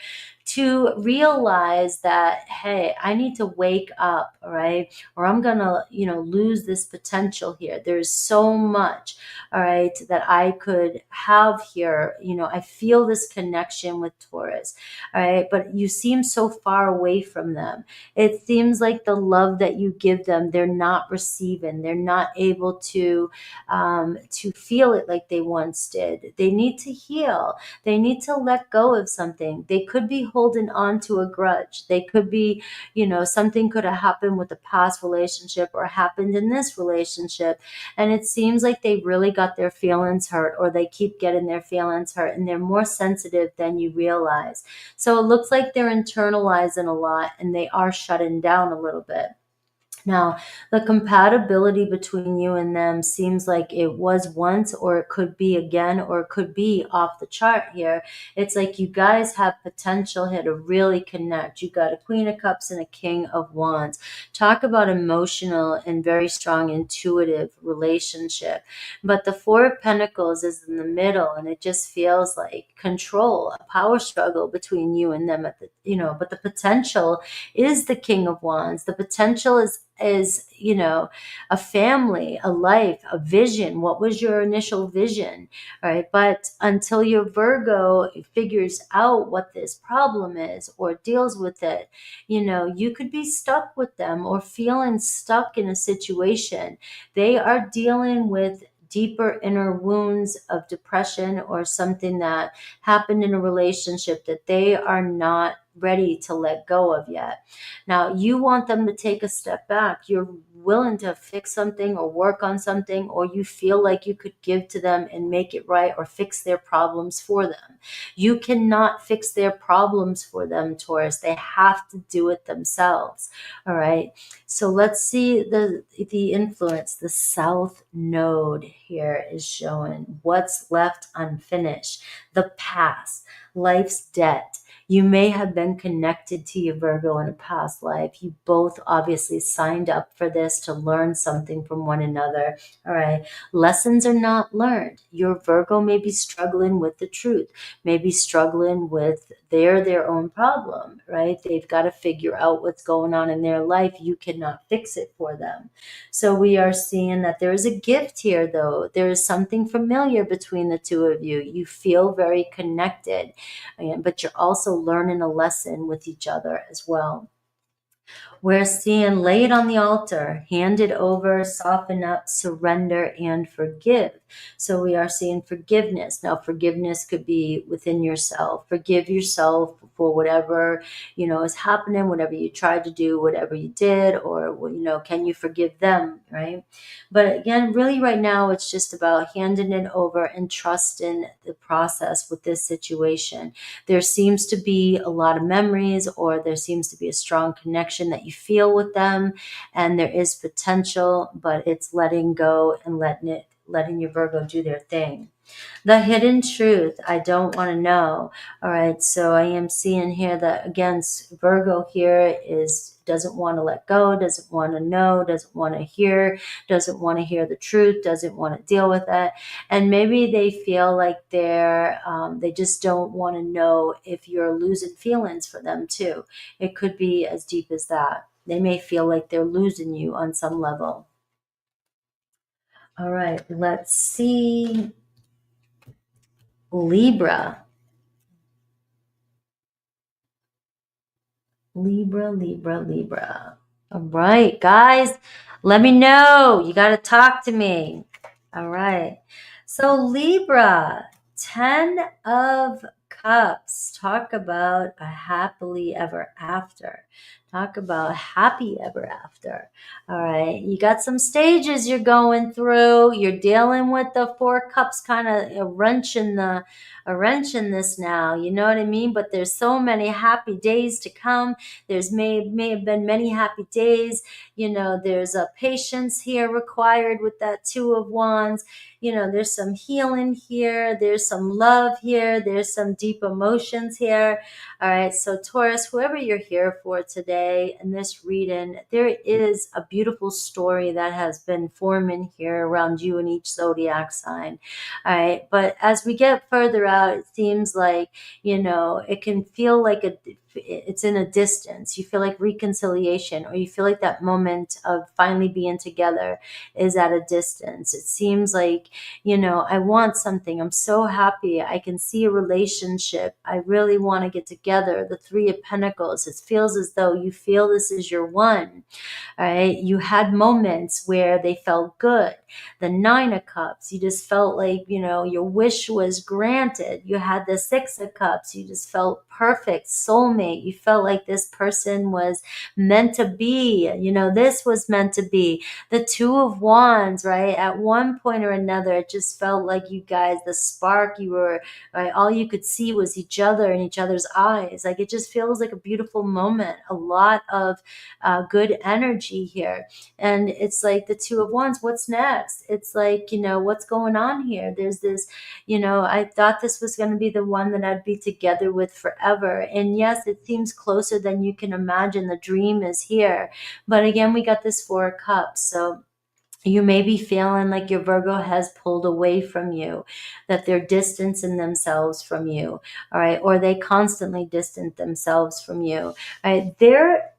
to realize that, hey, I need to wake up, all right? Or I'm going to, lose this potential here. There's so much, all right, that I could have here. I feel this connection with Taurus, all right, but you seem so far away from them. It seems like the love that you give them, they're not receiving. They're not able to feel it like they once did. They need to heal. They need to let go of something. They could be holding on to a grudge. They could be, something could have happened with a past relationship or happened in this relationship. And it seems like they really got their feelings hurt, or they keep getting their feelings hurt, and they're more sensitive than you realize. So it looks like they're internalizing a lot, and they are shutting down a little bit. Now, the compatibility between you and them seems like it was once, or it could be again, or it could be off the chart here. It's like you guys have potential here to really connect. You got a Queen of Cups and a King of Wands. Talk about emotional and very strong intuitive relationship. But the Four of Pentacles is in the middle, and it just feels like control, a power struggle between you and them but the potential is the King of Wands. The potential is a family, a life, a vision. What was your initial vision? All right. But until your Virgo figures out what this problem is or deals with it, you could be stuck with them or feeling stuck in a situation. They are dealing with deeper inner wounds of depression or something that happened in a relationship that they are not ready to let go of yet. Now, you want them to take a step back. You're willing to fix something or work on something, or you feel like you could give to them and make it right or fix their problems for them. You cannot fix their problems for them, Taurus. They have to do it themselves. All right. So let's see the influence. The South Node here is showing what's left unfinished, the past, life's debt. You may have been connected to your Virgo in a past life. You both obviously signed up for this to learn something from one another. All right. Lessons are not learned. Your Virgo may be struggling with the truth, may be struggling with their own problem, right? They've got to figure out what's going on in their life. You cannot fix it for them. So we are seeing that there is a gift here, though. There is something familiar between the two of you. You feel very connected, but you're also learning a lesson with each other as well. We're seeing lay it on the altar, hand it over, soften up, surrender, and forgive. So we are seeing forgiveness. Now, forgiveness could be within yourself. Forgive yourself for whatever, is happening, whatever you tried to do, whatever you did, or, can you forgive them, right? But again, really right now, it's just about handing it over and trusting the process with this situation. There seems to be a lot of memories, or there seems to be a strong connection that you feel with them, and there is potential, but it's letting go and letting your Virgo do their thing. The hidden truth, I don't want to know. All right, so I am seeing here that, again, Virgo here is doesn't want to let go, doesn't want to know, doesn't want to hear, doesn't want to hear the truth, doesn't want to deal with it. And maybe they feel like they just don't want to know if you're losing feelings for them too. It could be as deep as that. They may feel like they're losing you on some level. All right, let's see. Libra. Libra, Libra, Libra. All right, guys, let me know. You got to talk to me. All right. So, Libra, 10 of Cups. Talk about a happily ever after. Talk about happy ever after. All right. You got some stages you're going through. You're dealing with the 4 Cups, kind of a wrench in this now. You know what I mean? But there's so many happy days to come. There's may have been many happy days. You know, there's a patience here required with that 2 of Wands. You know, there's some healing here. There's some love here. There's some deep emotions here. All right. So Taurus, whoever you're here for today in this reading, there is a beautiful story that has been forming here around you and each zodiac sign. All right. But as we get further out, it seems like, you know, it can feel like it's in a distance. You feel like reconciliation, or you feel like that moment of finally being together is at a distance. It seems like, you know, I want something. I'm so happy. I can see a relationship. I really want to get together. The 3 of Pentacles. It feels as though you feel this is your one. All right. You had moments where they felt good. The 9 of Cups, you just felt like, you know, your wish was granted. You had the 6 of Cups. You just felt perfect, soulmate. You felt like this person was meant to be. You know, this was meant to be. The 2 of Wands, right? At one point or another, it just felt like you guys, the spark, you were, right? All you could see was each other in each other's eyes. Like, it just feels like a beautiful moment. A lot of good energy here. And it's like the 2 of Wands, what's next? It's like, you know, what's going on here? There's this, you know, I thought this was going to be the one that I'd be together with forever. And yes, it seems closer than you can imagine. The dream is here. But again, we got this 4 of Cups. So you may be feeling like your Virgo has pulled away from you, that they're distancing themselves from you, all right, or they constantly distance themselves from you, all right. They're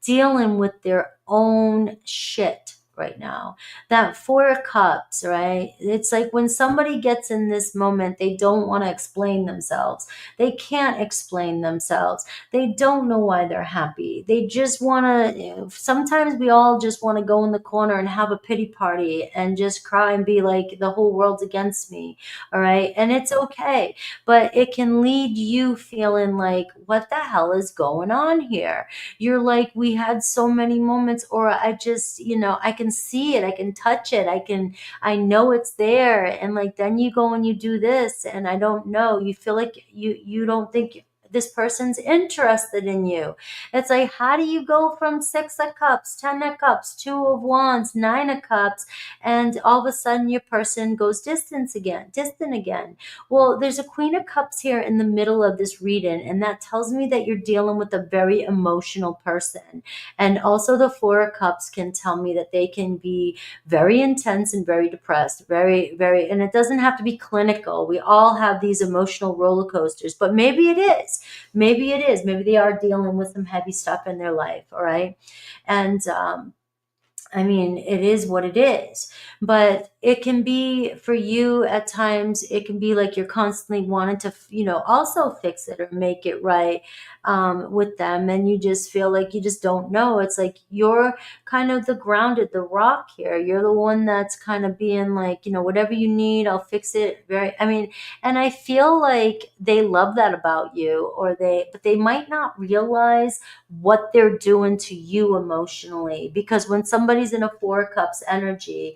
dealing with their own shit right now. That 4 of Cups, right? It's like when somebody gets in this moment, they don't want to explain themselves. They can't explain themselves. They don't know why they're happy. They just want to, sometimes we all just want to go in the corner and have a pity party and just cry and be like, the whole world's against me. All right. And it's okay. But it can lead you feeling like, what the hell is going on here? You're like, we had so many moments, or I just, you know, I can see it. I can touch it. I know it's there. And like, then you go and you do this, and I don't know, you feel like you don't think this person's interested in you. It's like, how do you go from 6 of Cups, 10 of Cups, 2 of Wands, 9 of Cups, and all of a sudden your person goes distant again? Well, there's a Queen of Cups here in the middle of this reading, and that tells me that you're dealing with a very emotional person. And also the 4 of Cups can tell me that they can be very intense and very depressed, very, very, and it doesn't have to be clinical. We all have these emotional roller coasters, but maybe it is. Maybe it is. Maybe they are dealing with some heavy stuff in their life. All right. And, I mean, it is what it is, but it can be for you at times. It can be like you're constantly wanting to, you know, also fix it or make it right with them. And you just feel like you just don't know. It's like you're kind of the rock here. You're the one that's kind of being like, you know, whatever you need, I'll fix it. And I feel like they love that about you, but they might not realize what they're doing to you emotionally, because when somebody's in a 4 of Cups energy,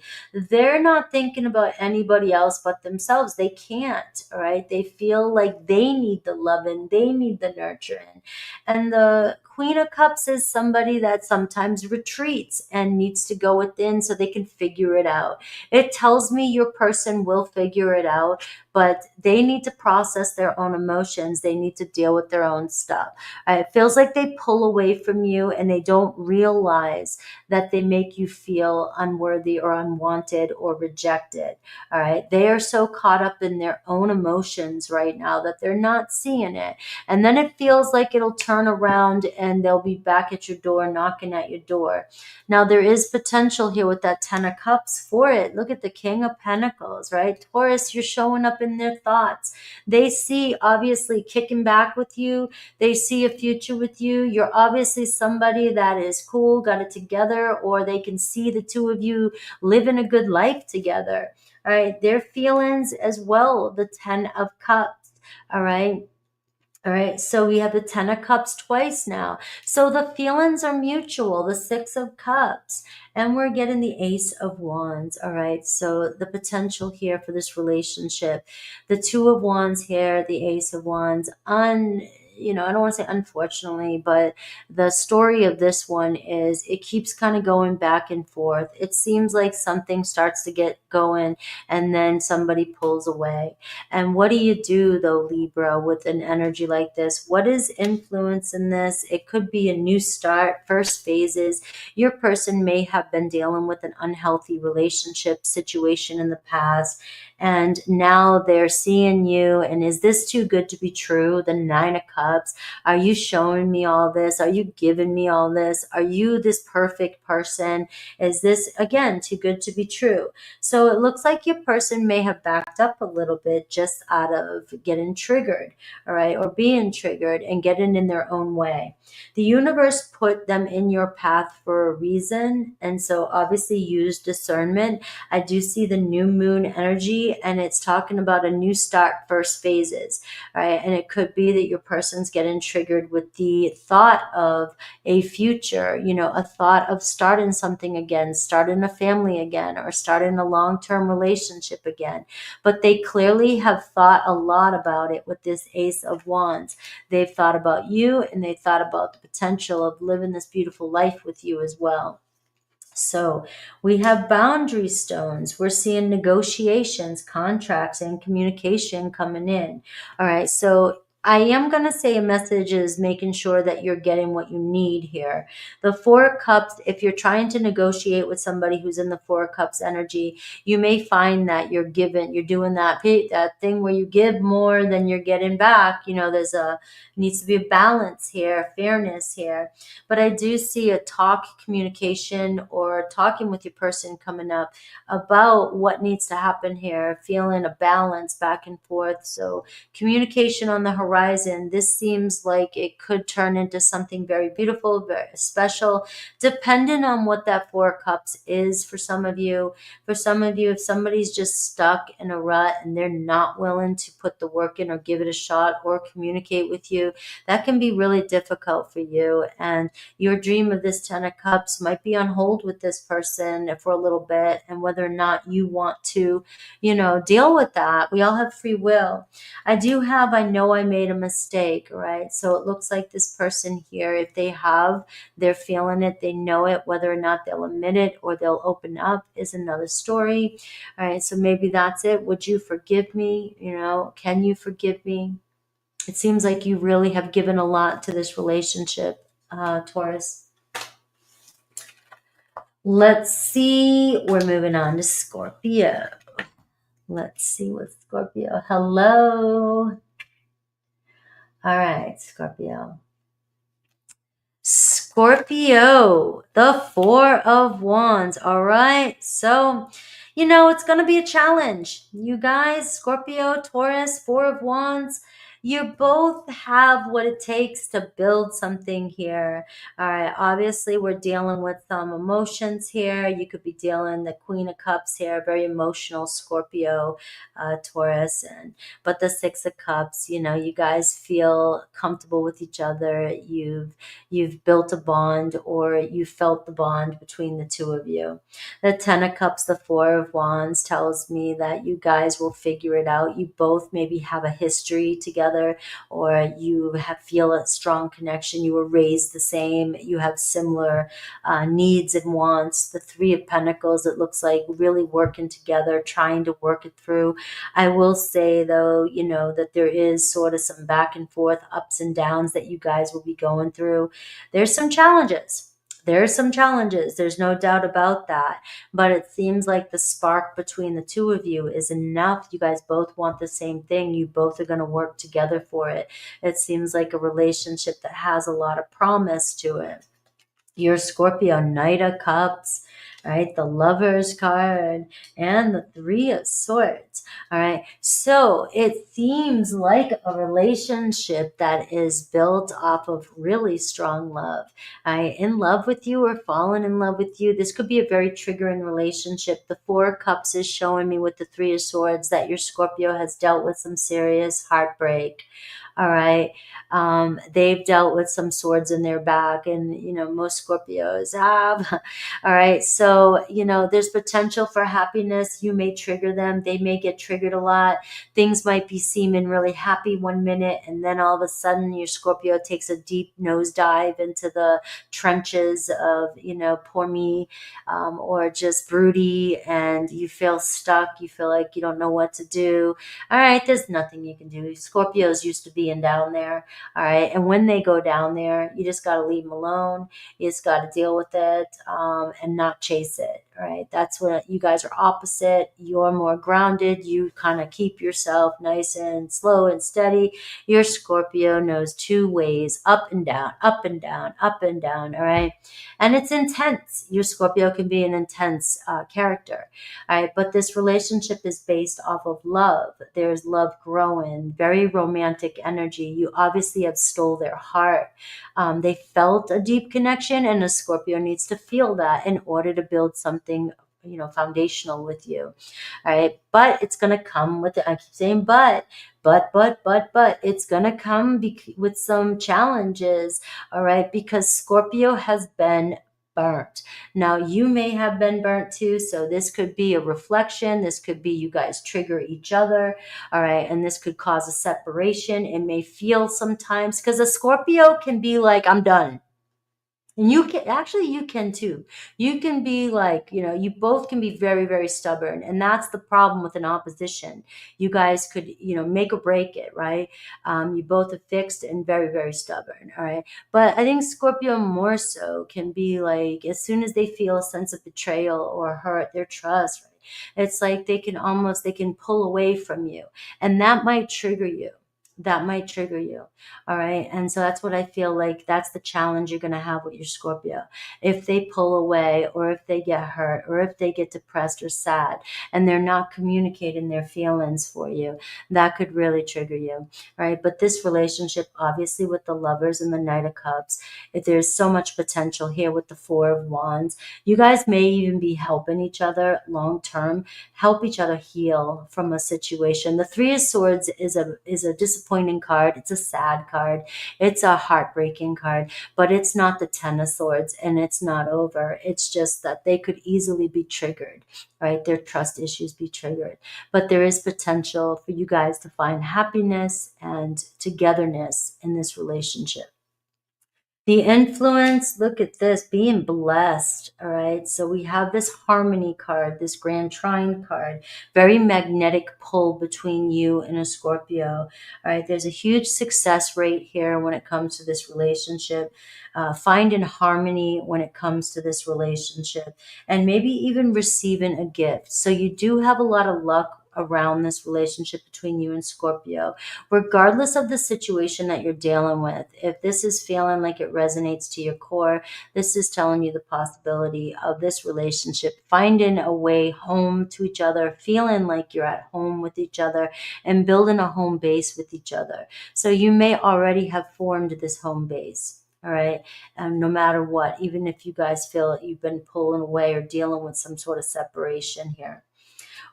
they're not thinking about anybody else but themselves. They can't, all right? They feel like they need the loving, they need the nurturing. And the Queen of Cups is somebody that sometimes retreats and needs to go within so they can figure it out. It tells me your person will figure it out, but they need to process their own emotions. They need to deal with their own stuff. It feels like they pull away from you and they don't realize that they make you feel unworthy or unwanted or rejected. All right. They are so caught up in their own emotions right now that they're not seeing it. And then it feels like it'll turn around and they'll be back at your door, knocking at your door. Now, there is potential here with that 10 of Cups for it. Look at the King of Pentacles, right? Taurus, you're showing up in their thoughts. They see, obviously, kicking back with you. They see a future with you. You're obviously somebody that is cool, got it together, or they can see the two of you living a good life together. All right. Their feelings as well, the 10 of Cups. All right. All right, so we have the 10 of Cups twice now. So the feelings are mutual, the 6 of Cups, and we're getting the Ace of Wands. All right, so the potential here for this relationship, the 2 of Wands here, the Ace of Wands, I don't want to say unfortunately, but the story of this one is it keeps kind of going back and forth. It seems like something starts to get going and then somebody pulls away. And what do you do though, Libra, with an energy like this? What is influence in this? It could be a new start, first phases. Your person may have been dealing with an unhealthy relationship situation in the past, and now they're seeing you. And is this too good to be true? The 9 of Cups. Are you showing me all this? Are you giving me all this? Are you this perfect person? Is this, again, too good to be true? So it looks like your person may have backed up a little bit just out of getting triggered, all right, or being triggered and getting in their own way. The universe put them in your path for a reason. And so obviously use discernment. I do see the new moon energy, and it's talking about a new start, first phases, right? And it could be that your person's getting triggered with the thought of a future, a thought of starting something again, starting a family again, or starting a long-term relationship again. But they clearly have thought a lot about it with this Ace of Wands. They've thought about you, and they thought about the potential of living this beautiful life with you as well. So we have boundary stones. We're seeing negotiations, contracts, and communication coming in. All right. So I am going to say a message is making sure that you're getting what you need here. The 4 of Cups, if you're trying to negotiate with somebody who's in the 4 of Cups energy, you may find that you're doing that thing where you give more than you're getting back. Needs to be a balance here, fairness here. But I do see a communication, or talking with your person coming up about what needs to happen here, feeling a balance back and forth. So communication on the horizon. This seems like it could turn into something very beautiful, very special, depending on what that 4 of Cups is for some of you. For some of you, if somebody's just stuck in a rut and they're not willing to put the work in or give it a shot or communicate with you, that can be really difficult for you. And your dream of this 10 of Cups might be on hold with this person for a little bit, and whether or not you want to, deal with that. We all have free will. I know I made a mistake, right? So it looks like this person here, if they're feeling it, they know it, whether or not they'll admit it or they'll open up is another story. All right. So maybe that's it. Would you forgive me? Can you forgive me? It seems like you really have given a lot to this relationship, Taurus. Let's see. We're moving on to Scorpio. Let's see what Scorpio. Hello. All right, Scorpio. Scorpio, the 4 of Wands. All right. So, it's going to be a challenge. You guys, Scorpio, Taurus, 4 of Wands, you both have what it takes to build something here. All right. Obviously, we're dealing with some emotions here. You could be dealing the Queen of Cups here, very emotional Scorpio, Taurus, but the 6 of Cups, you guys feel comfortable with each other. You've built a bond, or you felt the bond between the two of you. The 10 of Cups, the 4 of Wands tells me that you guys will figure it out. You both maybe have a history together together, or you feel a strong connection. You were raised the same. You have similar needs and wants. The Three of Pentacles, it looks like really working together, trying to work it through. I will say though, that there is sort of some back and forth, ups and downs that you guys will be going through. There's some challenges. There's some challenges. There's no doubt about that. But it seems like the spark between the two of you is enough. You guys both want the same thing. You both are going to work together for it. It seems like a relationship that has a lot of promise to it. Your Scorpio, Knight of Cups, right? The Lover's card and the Three of Swords. All right. So it seems like a relationship that is built off of really strong love. In love with you or fallen in love with you. This could be a very triggering relationship. The Four of Cups is showing me with the Three of Swords that your Scorpio has dealt with some serious heartbreak. All right. They've dealt with some swords in their back, and most Scorpios have. All right. So there's potential for happiness. You may trigger them. They may get triggered a lot. Things might be seeming really happy one minute, and then all of a sudden your Scorpio takes a deep nosedive into the trenches of poor me, or just broody, and you feel stuck. You feel like you don't know what to do. All right, there's nothing you can do. Scorpios used to being down there. All right. And when they go down there, you just got to leave them alone. You just got to deal with it, and not chase it. All right. That's what you guys are opposite. You're more grounded. You kind of keep yourself nice and slow and steady. Your Scorpio knows two ways, up and down, up and down, up and down. All right. And it's intense. Your Scorpio can be an intense character. All right. But this relationship is based off of love. There's love growing, very romantic energy. You obviously have stole their heart. They felt a deep connection, and a Scorpio needs to feel that in order to build something foundational with you. All right. But it's going to come with I keep saying but it's going to come with some challenges. All right. Because Scorpio has been burnt. Now, you may have been burnt too. So this could be a reflection. This could be you guys trigger each other. All right. And this could cause a separation. It may feel sometimes, because a Scorpio can be like, I'm done. And you can too. You can be like, you both can be very, very stubborn. And that's the problem with an opposition. You guys could, make or break it, right? You both are fixed and very, very stubborn. All right. But I think Scorpio more so can be like, as soon as they feel a sense of betrayal or hurt their trust, right? It's like they can pull away from you. And that might trigger you. All right. And so that's what I feel like. That's the challenge you're going to have with your Scorpio. If they pull away, or if they get hurt, or if they get depressed or sad, and they're not communicating their feelings for you, that could really trigger you. Right. But this relationship, obviously with the Lovers and the Knight of Cups, there's so much potential here with the Four of Wands. You guys may even be helping each other long term, help each other heal from a situation. The Three of Swords is a disappointing card. It's a sad card. It's a heartbreaking card, but it's not the Ten of Swords, and it's not over. It's just that they could easily be triggered, right? Their trust issues be triggered, but there is potential for you guys to find happiness and togetherness in this relationship. The influence, look at this, being blessed. All right. So we have this harmony card, this grand trine card, very magnetic pull between you and a Scorpio. All right. There's a huge success rate here when it comes to this relationship. Finding harmony when it comes to this relationship, and maybe even receiving a gift. So you do have a lot of luck around this relationship between you and Scorpio, regardless of the situation that you're dealing with. If this is feeling like it resonates to your core, this is telling you the possibility of this relationship finding a way home to each other, feeling like you're at home with each other, and building a home base with each other. So you may already have formed this home base. All right. No matter what, even if you guys feel you've been pulling away or dealing with some sort of separation here.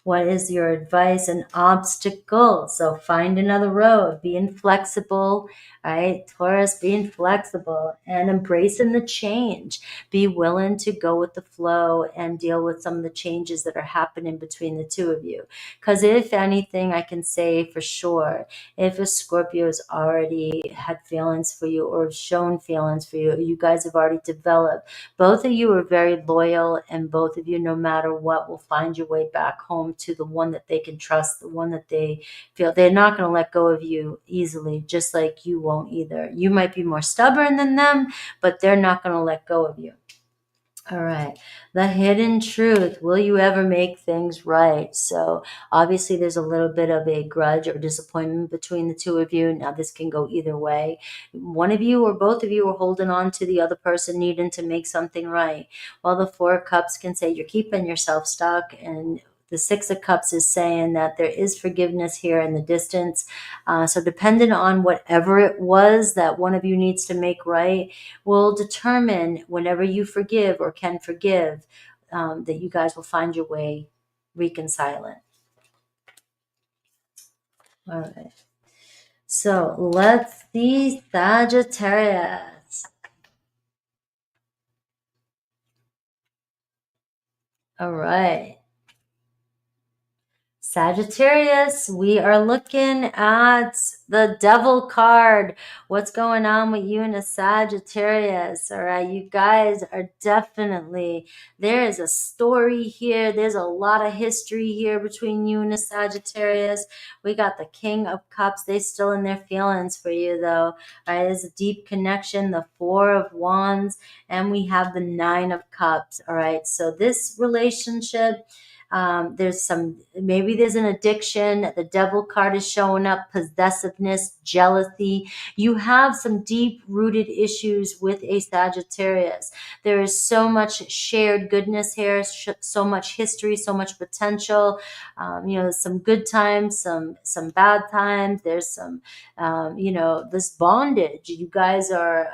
What is your advice? An obstacle. So find another road. Being flexible, right? Taurus, being flexible and embracing the change. Be willing to go with the flow and deal with some of the changes that are happening between the two of you. Because if anything, I can say for sure, if a Scorpio has already had feelings for you or shown feelings for you, you guys have already developed. Both of you are very loyal, and both of you, no matter what, will find your way back home to the one that they can trust, the one that they feel. They're not going to let go of you easily, just like you won't either. You might be more stubborn than them, but they're not going to let go of you. All right. The hidden truth. Will you ever make things right? So obviously there's a little bit of a grudge or disappointment between the two of you. Now this can go either way. One of you or both of you are holding on to the other person needing to make something right. While the Four of Cups can say you're keeping yourself stuck, and the Six of Cups is saying that there is forgiveness here in the distance. So depending on whatever it was that one of you needs to make right, will determine whenever you forgive or can forgive, that you guys will find your way reconciling. All right. So let's see Sagittarius. All right. Sagittarius, we are looking at the Devil card. What's going on with you and the Sagittarius? All right, you guys are definitely, there is a story here. There's a lot of history here between you and the Sagittarius. We got the King of Cups. They still in their feelings for you, though. All right, there's a deep connection, the Four of Wands, and we have the Nine of Cups. All right, so this relationship, maybe there's an addiction. The Devil card is showing up, possessiveness, jealousy. You have some deep rooted issues with a Sagittarius. There is so much shared goodness here, so much history, so much potential. Some good times, some bad times. There's some, this bondage. You guys are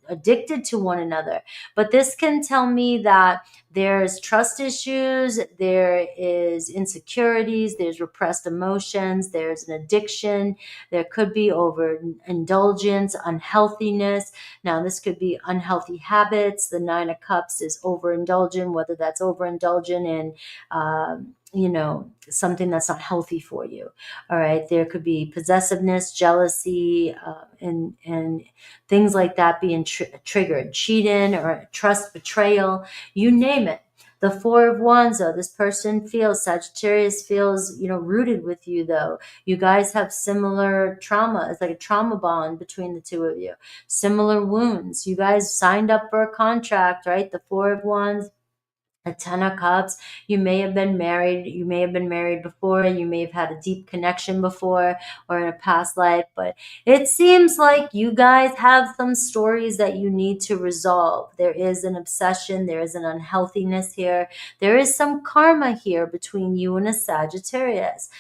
addicted to one another. But this can tell me that there's trust issues, there is insecurities, there's repressed emotions, there's an addiction, there could be overindulgence, unhealthiness. Now, this could be unhealthy habits. The Nine of Cups is overindulgent, whether that's overindulgent in something that's not healthy for you. All right, there could be possessiveness, jealousy, and things like that being triggered, cheating or trust betrayal, you name it. The Four of Wands, though, this person feels, Sagittarius feels, rooted with you, though. You guys have similar trauma. It's like a trauma bond between the two of you. Similar wounds. You guys signed up for a contract, right? The Four of Wands, a Ten of Cups. You may have been married. You may have been married before. You may have had a deep connection before or in a past life. But it seems like you guys have some stories that you need to resolve. There is an obsession. There is an unhealthiness here. There is some karma here between you and a Sagittarius.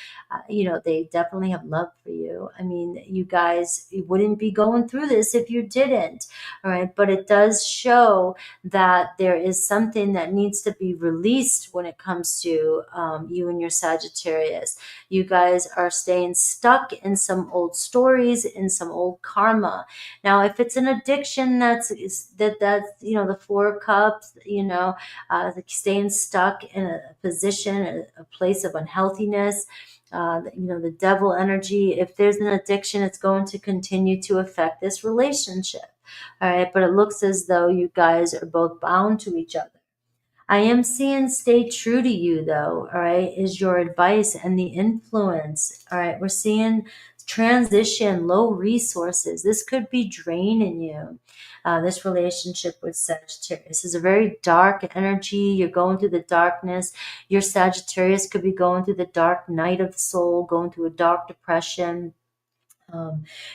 They definitely have love for you. I mean, you guys wouldn't be going through this if you didn't. All right. But it does show that there is something that needs to be released when it comes to you and your Sagittarius. You guys are staying stuck in some old stories, in some old karma. Now, if it's an addiction, that's the Four of Cups, like staying stuck in a position, a place of unhealthiness. The devil energy. If there's an addiction, it's going to continue to affect this relationship. All right, but it looks as though you guys are both bound to each other. I am seeing stay true to you, though, all right, is your advice and the influence. All right, we're seeing transition, low resources. This could be draining you. This relationship with Sagittarius is a very dark energy. You're going through the darkness. Your Sagittarius could be going through the dark night of the soul, going through a dark depression.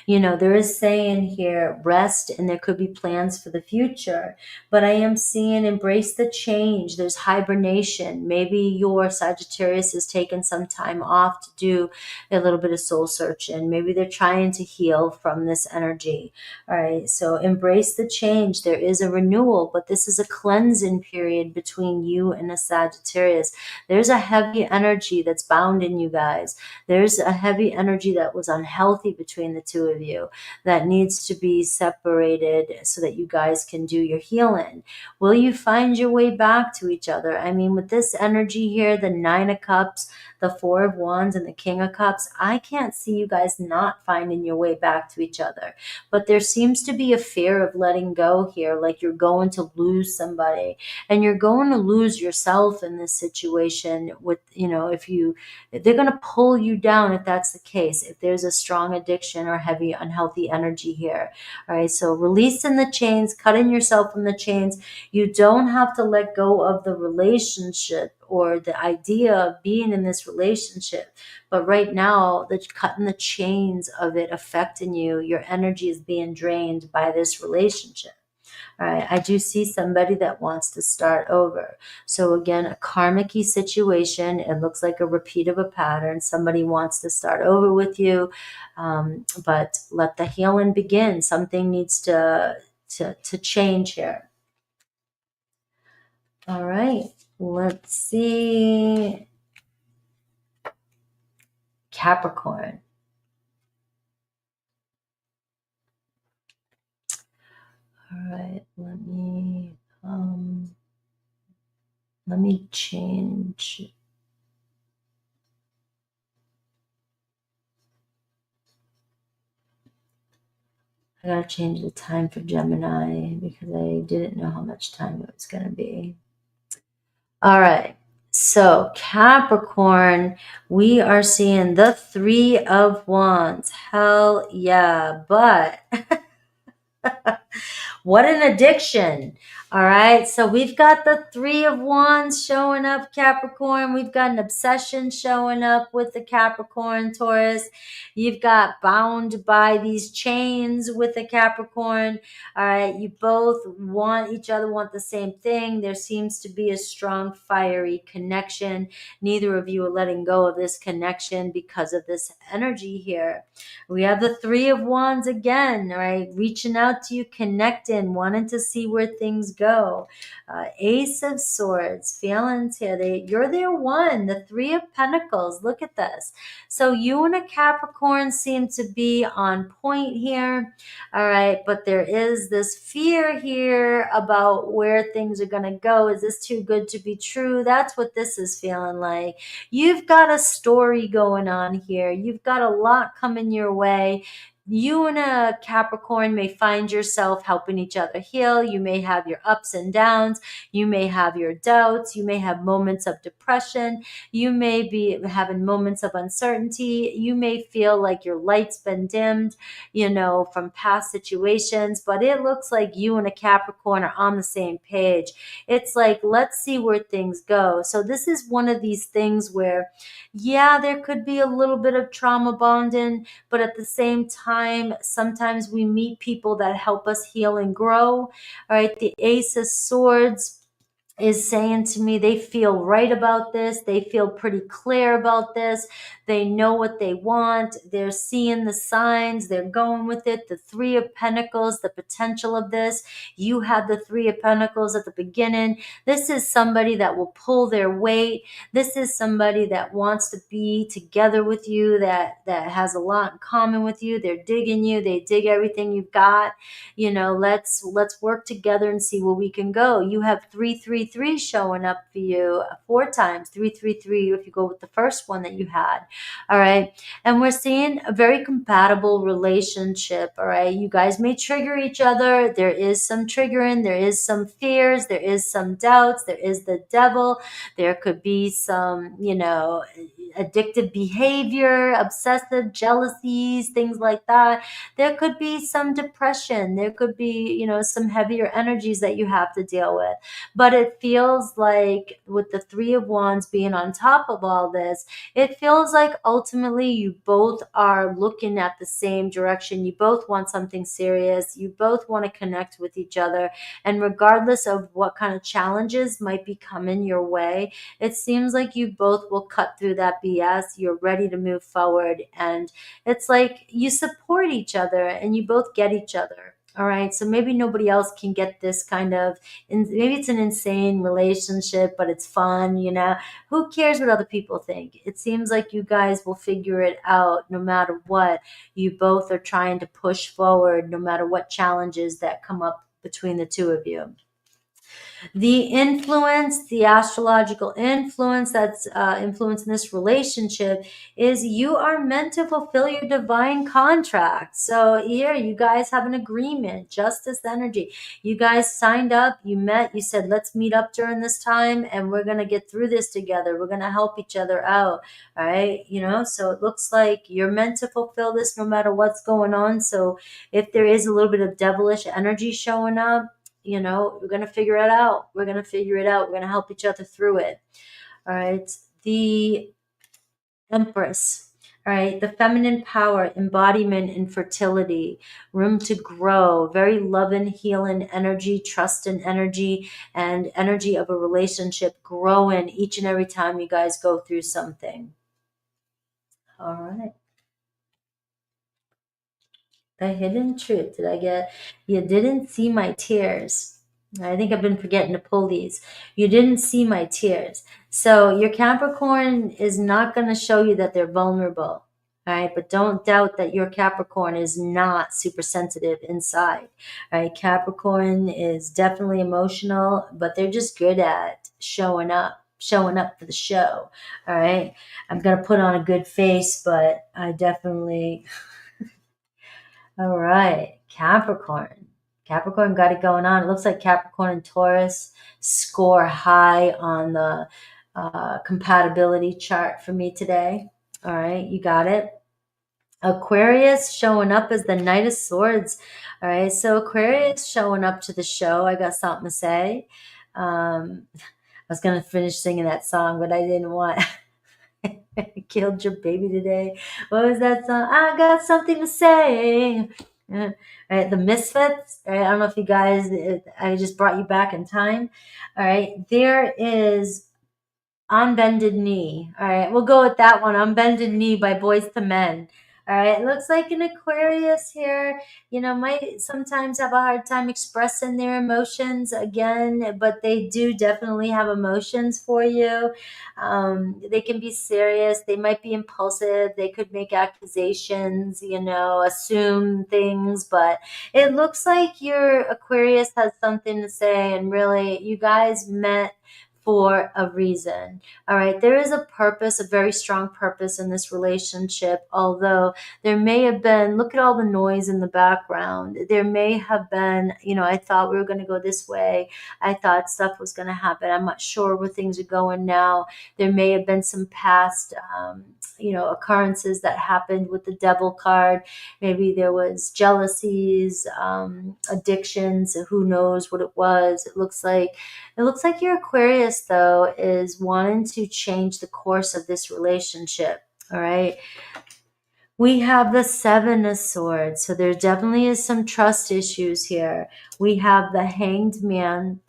You know, there is saying here, rest, and there could be plans for the future. But I am seeing embrace the change. There's hibernation. Maybe your Sagittarius is taking some time off to do a little bit of soul searching. Maybe they're trying to heal from this energy. All right. So embrace the change. There is a renewal, but this is a cleansing period between you and a Sagittarius. There's a heavy energy that's bound in you guys. There's a heavy energy that was unhealthy between the two of you that needs to be separated so that you guys can do your healing. Will you find your way back to each other? I mean, with this energy here, the Nine of Cups, the Four of Wands, and the King of Cups, I can't see you guys not finding your way back to each other. But there seems to be a fear of letting go here, like you're going to lose somebody, and you're going to lose yourself in this situation with, you know, if they're going to pull you down if that's the case, if there's a strong addiction or heavy unhealthy energy here. All right, so releasing the chains, cutting yourself from the chains. You don't have to let go of the relationship or the idea of being in this relationship, but right now, cutting the chains of it affecting you, your energy is being drained by this relationship. All right, I do see somebody that wants to start over. So again, a karmic-y situation. It looks like a repeat of a pattern. Somebody wants to start over with you, but let the healing begin. Something needs to change here. All right, let's see. Capricorn. All right, let me change. I gotta change the time for Gemini because I didn't know how much time it was gonna be. All right. So Capricorn, we are seeing the Three of Wands. Hell yeah. But what an addiction. All right. So we've got the Three of Wands showing up, Capricorn. We've got an obsession showing up with the Capricorn, Taurus. You've got bound by these chains with the Capricorn. All right. You both want each other, want the same thing. There seems to be a strong, fiery connection. Neither of you are letting go of this connection because of this energy here. We have the Three of Wands again, right? Reaching out to you, connecting, wanting to see where things go. Ace of Swords, feelings here. You're their one. The Three of Pentacles. Look at this. So you and a Capricorn seem to be on point here. All right. But there is this fear here about where things are going to go. Is this too good to be true? That's what this is feeling like. You've got a story going on here. You've got a lot coming your way. You and a Capricorn may find yourself helping each other heal. You may have your ups and downs. You may have your doubts. You may have moments of depression. You may be having moments of uncertainty. You may feel like your light's been dimmed, you know, from past situations, but it looks like you and a Capricorn are on the same page. It's like, let's see where things go. So this is one of these things where, yeah, there could be a little bit of trauma bonding, but at the same time, sometimes we meet people that help us heal and grow. All right, the Ace of Swords is saying to me they feel right about this. They feel pretty clear about this. They know what they want. They're seeing the signs. They're going with it. The Three of Pentacles, the potential of this. You had the Three of Pentacles at the beginning. This is somebody that will pull their weight. This is somebody that wants to be together with you, that has a lot in common with you. They're digging you. They dig everything you've got. You know, let's work together and see where we can go. You have 333 showing up for you 4 times. 333 if you go with the first one that you had. All right. And we're seeing a very compatible relationship. All right. You guys may trigger each other. There is some triggering. There is some fears. There is some doubts. There is the devil. There could be some, you know, addictive behavior, obsessive jealousies, things like that. There could be some depression. There could be, some heavier energies that you have to deal with. But it feels like with the Three of Wands being on top of all this, it feels like ultimately you both are looking at the same direction. You both want something serious. You both want to connect with each other. And regardless of what kind of challenges might be coming your way, it seems like you both will cut through that BS. You're ready to move forward. And it's like you support each other and you both get each other. All right. So maybe nobody else can get this kind of, maybe it's an insane relationship, but it's fun, Who cares what other people think? It seems like you guys will figure it out no matter what. You both are trying to push forward no matter what challenges that come up between the two of you. The influence, the astrological influence that's influencing this relationship is you are meant to fulfill your divine contract. So here you guys have an agreement, justice energy. You guys signed up, you met, you said, let's meet up during this time and we're going to get through this together. We're going to help each other out. All right. So it looks like you're meant to fulfill this no matter what's going on. So if there is a little bit of devilish energy showing up, we're going to figure it out. We're going to figure it out. We're going to help each other through it. All right. The Empress. All right. The feminine power, embodiment, and fertility, room to grow, very loving, healing energy, trust and energy of a relationship growing each and every time you guys go through something. All right. The hidden truth. You didn't see my tears. I think I've been forgetting to pull these. You didn't see my tears. So your Capricorn is not going to show you that they're vulnerable. All right. But don't doubt that your Capricorn is not super sensitive inside. All right. Capricorn is definitely emotional, but they're just good at showing up for the show. All right. I'm going to put on a good face, but I definitely... All right, Capricorn. Capricorn got it going on. It looks like Capricorn and Taurus score high on the compatibility chart for me today. All right, you got it. Aquarius showing up as the Knight of Swords. All right, so Aquarius showing up to the show. I got something to say. I was going to finish singing that song, but I didn't want... Killed your baby today. What was that song? I got something to say. Right, the Misfits. Right, I don't know if you guys, I just brought you back in time. All right, there is On Bended Knee. All right, we'll go with that one. On Bended Knee by Boys to Men. All right, it looks like an Aquarius here, might sometimes have a hard time expressing their emotions again, but they do definitely have emotions for you. They can be serious. They might be impulsive. They could make accusations, assume things, but it looks like your Aquarius has something to say, and really you guys met for a reason. All right. There is a purpose, a very strong purpose in this relationship, although there may have been, look at all the noise in the background. There may have been, I thought we were going to go this way. I thought stuff was going to happen. I'm not sure where things are going now. There may have been some past, occurrences that happened with the Devil card. Maybe there was jealousies, addictions, who knows what it was. It looks like your Aquarius, though, is wanting to change the course of this relationship. All right. We have the Seven of Swords. So there definitely is some trust issues here. We have the Hanged Man.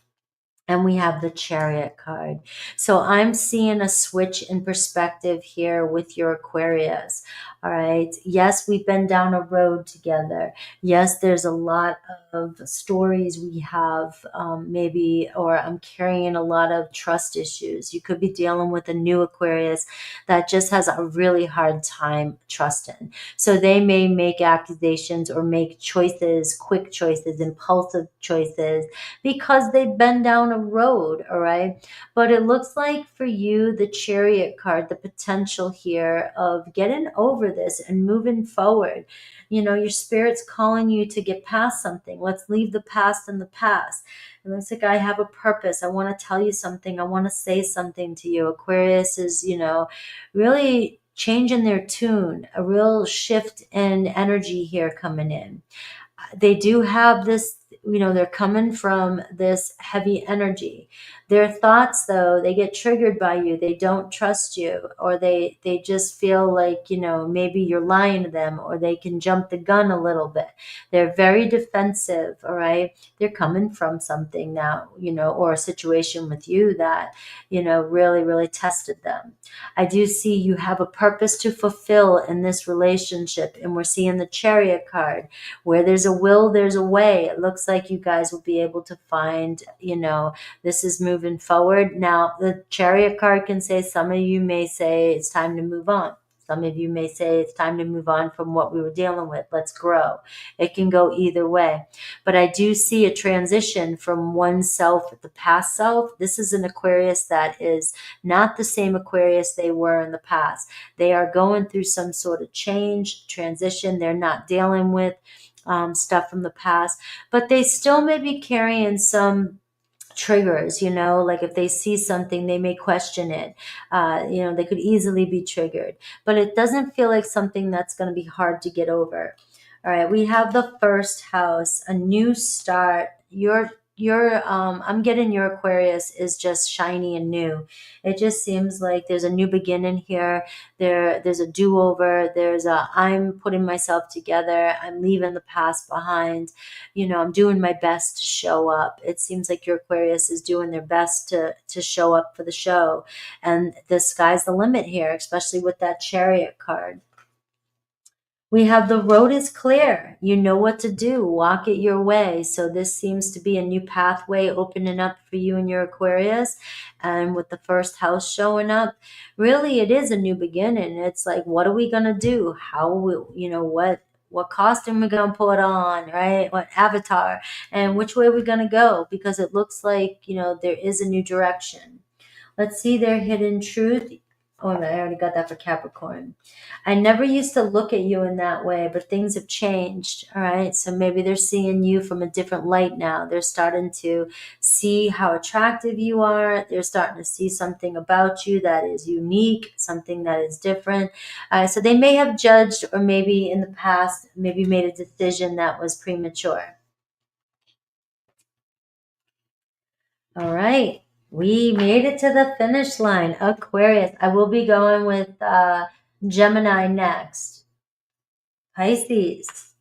And we have the Chariot card. So I'm seeing a switch in perspective here with your Aquarius. All right. Yes, we've been down a road together. Yes, there's a lot of stories we have, or I'm carrying a lot of trust issues. You could be dealing with a new Aquarius that just has a really hard time trusting. So they may make accusations or make choices, quick choices, impulsive choices, because they've been down a road, all right? But it looks like for you, the Chariot card, the potential here of getting over this and moving forward. You know, your spirit's calling you to get past something. Let's leave the past in the past. It looks like I have a purpose. I want to tell you something. I want to say something to you. Aquarius is, you know, really changing their tune, a real shift in energy here coming in. They do have this, you know, they're coming from this heavy energy. Their thoughts, though, they get triggered by you. They don't trust you, or they just feel like, you know, maybe you're lying to them, or they can jump the gun a little bit. They're very defensive, all right? They're coming from something now, you know, or a situation with you that, you know, really, really tested them. I do see you have a purpose to fulfill in this relationship, and we're seeing the Chariot card. Where there's a will, there's a way. It looks like you guys will be able to find, you know, this is moving forward. Now, the Chariot card can say, some of you may say it's time to move on. Some of you may say it's time to move on from what we were dealing with. Let's grow. It can go either way. But I do see a transition from one self, the past self. This is an Aquarius that is not the same Aquarius they were in the past. They are going through some sort of change, transition. They're not dealing with stuff from the past, but they still may be carrying some triggers, you know, like if they see something, they may question it. You know, they could easily be triggered, but it doesn't feel like something that's going to be hard to get over. All right, we have the first house, a new start. I'm getting your Aquarius is just shiny and new. It just seems like there's a new beginning here. There's a do-over. I'm putting myself together. I'm leaving the past behind. You know, I'm doing my best to show up. It seems like your Aquarius is doing their best to show up for the show. And the sky's the limit here, especially with that Chariot card. We have the road is clear. You know what to do. Walk it your way. So this seems to be a new pathway opening up for you and your Aquarius. And with the first house showing up, really it is a new beginning. It's like, what are we going to do? How will, you know, what costume we going to put on, right? What avatar, and which way we're going to go, because it looks like, you know, there is a new direction. Let's see their hidden truth. Oh, I already got that for Capricorn. I never used to look at you in that way, but things have changed. All right. So maybe they're seeing you from a different light now. They're starting to see how attractive you are. They're starting to see something about you that is unique, something that is different. So they may have judged, or maybe in the past, maybe made a decision that was premature. All right. We made it to the finish line. Aquarius. I will be going with Gemini next. Pisces.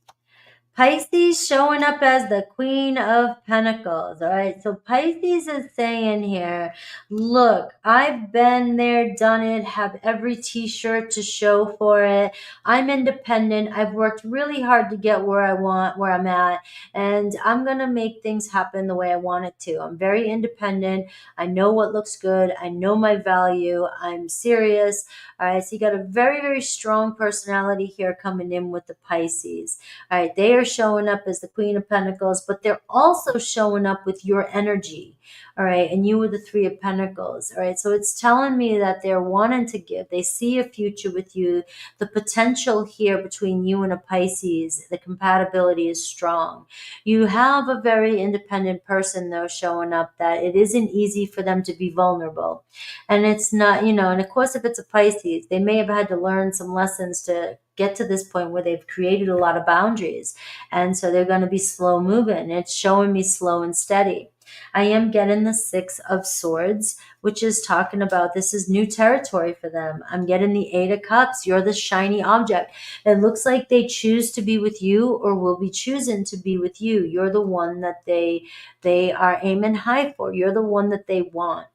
Pisces showing up as the Queen of Pentacles. All right. So Pisces is saying here, look, I've been there, done it, have every t-shirt to show for it. I'm independent. I've worked really hard to get where I'm at, and I'm going to make things happen the way I want it to. I'm very independent. I know what looks good. I know my value. I'm serious. All right. So you got a very, very strong personality here coming in with the Pisces. All right, they are showing up as the Queen of Pentacles, but they're also showing up with your energy. All right, and you were the Three of Pentacles. All right, so it's telling me that they're wanting to give. They see a future with you. The potential here between you and a Pisces, the compatibility is strong. You have a very independent person, though, showing up that it isn't easy for them to be vulnerable. And it's not, you know, and of course, if it's a Pisces, they may have had to learn some lessons to get to this point where they've created a lot of boundaries. And so they're going to be slow moving. It's showing me slow and steady. I am getting the Six of Swords, which is talking about this is new territory for them. I'm getting the Eight of Cups. You're the shiny object. It looks like they choose to be with you, or will be choosing to be with you. You're the one that they are aiming high for. You're the one that they want.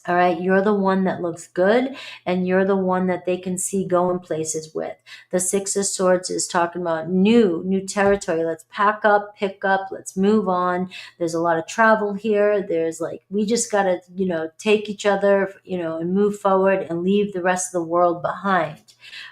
All right, you're the one that looks good, and you're the one that they can see going places with. The Six of Swords is talking about new territory. Let's pack up, pick up, let's move on. There's a lot of travel here. There's like, we just got to, you know, take each other, you know, and move forward and leave the rest of the world behind.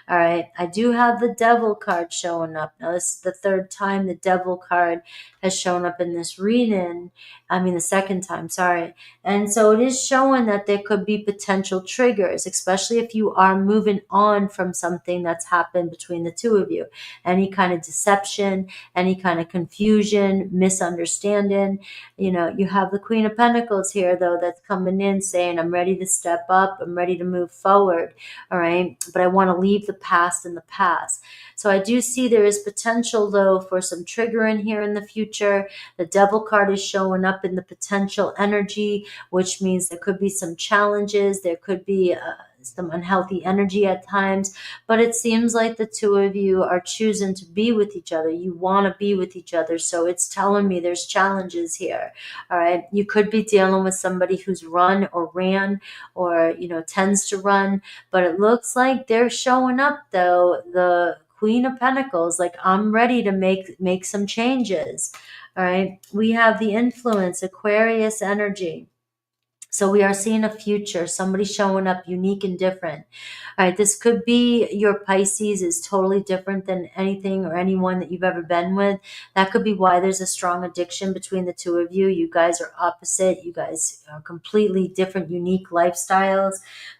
All right, I do have the Devil card showing up. Now, this is the third time the Devil card has shown up in this reading. I mean, the second time, sorry. And so it is showing that there could be potential triggers, especially if you are moving on from something that's happened between the two of you. Any kind of deception, any kind of confusion, misunderstanding. You know, you have the Queen of Pentacles here, though, that's coming in saying, I'm ready to step up. I'm ready to move forward. All right. But I want to leave the past in the past. So I do see there is potential, though, for some triggering here in the future. The Devil card is showing up in the potential energy, which means there could be some challenges. There could be some unhealthy energy at times, but it seems like the two of you are choosing to be with each other. You want to be with each other. So it's telling me there's challenges here. All right. You could be dealing with somebody who's run or ran or, you know, tends to run, but it looks like they're showing up, though. The Queen of Pentacles, like, I'm ready to make some changes. All right. We have the influence, Aquarius energy. So we are seeing a future, somebody showing up unique and different. All right, this could be your Pisces is totally different than anything or anyone that you've ever been with. That could be why there's a strong addiction between the two of you. You guys are opposite. You guys are completely different, unique lifestyles.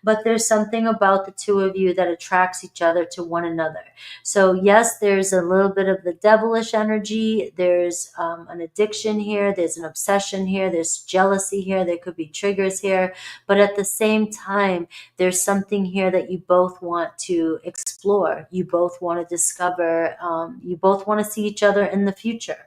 But there's something about the two of you that attracts each other to one another. So yes, there's a little bit of the devilish energy. There's an addiction here. There's an obsession here. There's jealousy here. There could be triggers here, but at the same time, there's something here that you both want to explore. You both want to discover. You both want to see each other in the future.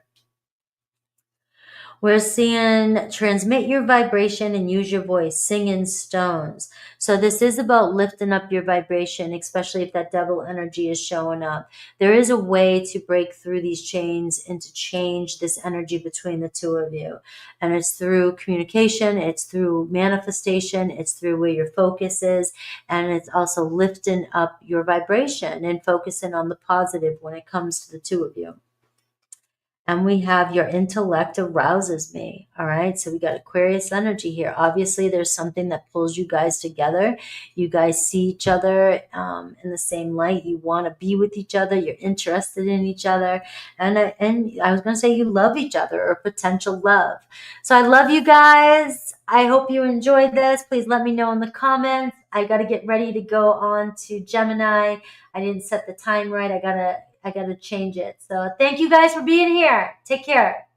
We're seeing transmit your vibration and use your voice, sing in stones. So this is about lifting up your vibration, especially if that devil energy is showing up. There is a way to break through these chains and to change this energy between the two of you. And it's through communication, it's through manifestation, it's through where your focus is, and it's also lifting up your vibration and focusing on the positive when it comes to the two of you. And we have your intellect arouses me. All right. So we got Aquarius energy here. Obviously, there's something that pulls you guys together. You guys see each other in the same light. You want to be with each other. You're interested in each other. And I was going to say you love each other, or potential love. So I love you guys. I hope you enjoyed this. Please let me know in the comments. I got to get ready to go on to Gemini. I didn't set the time right. I got to change it. So thank you guys for being here. Take care.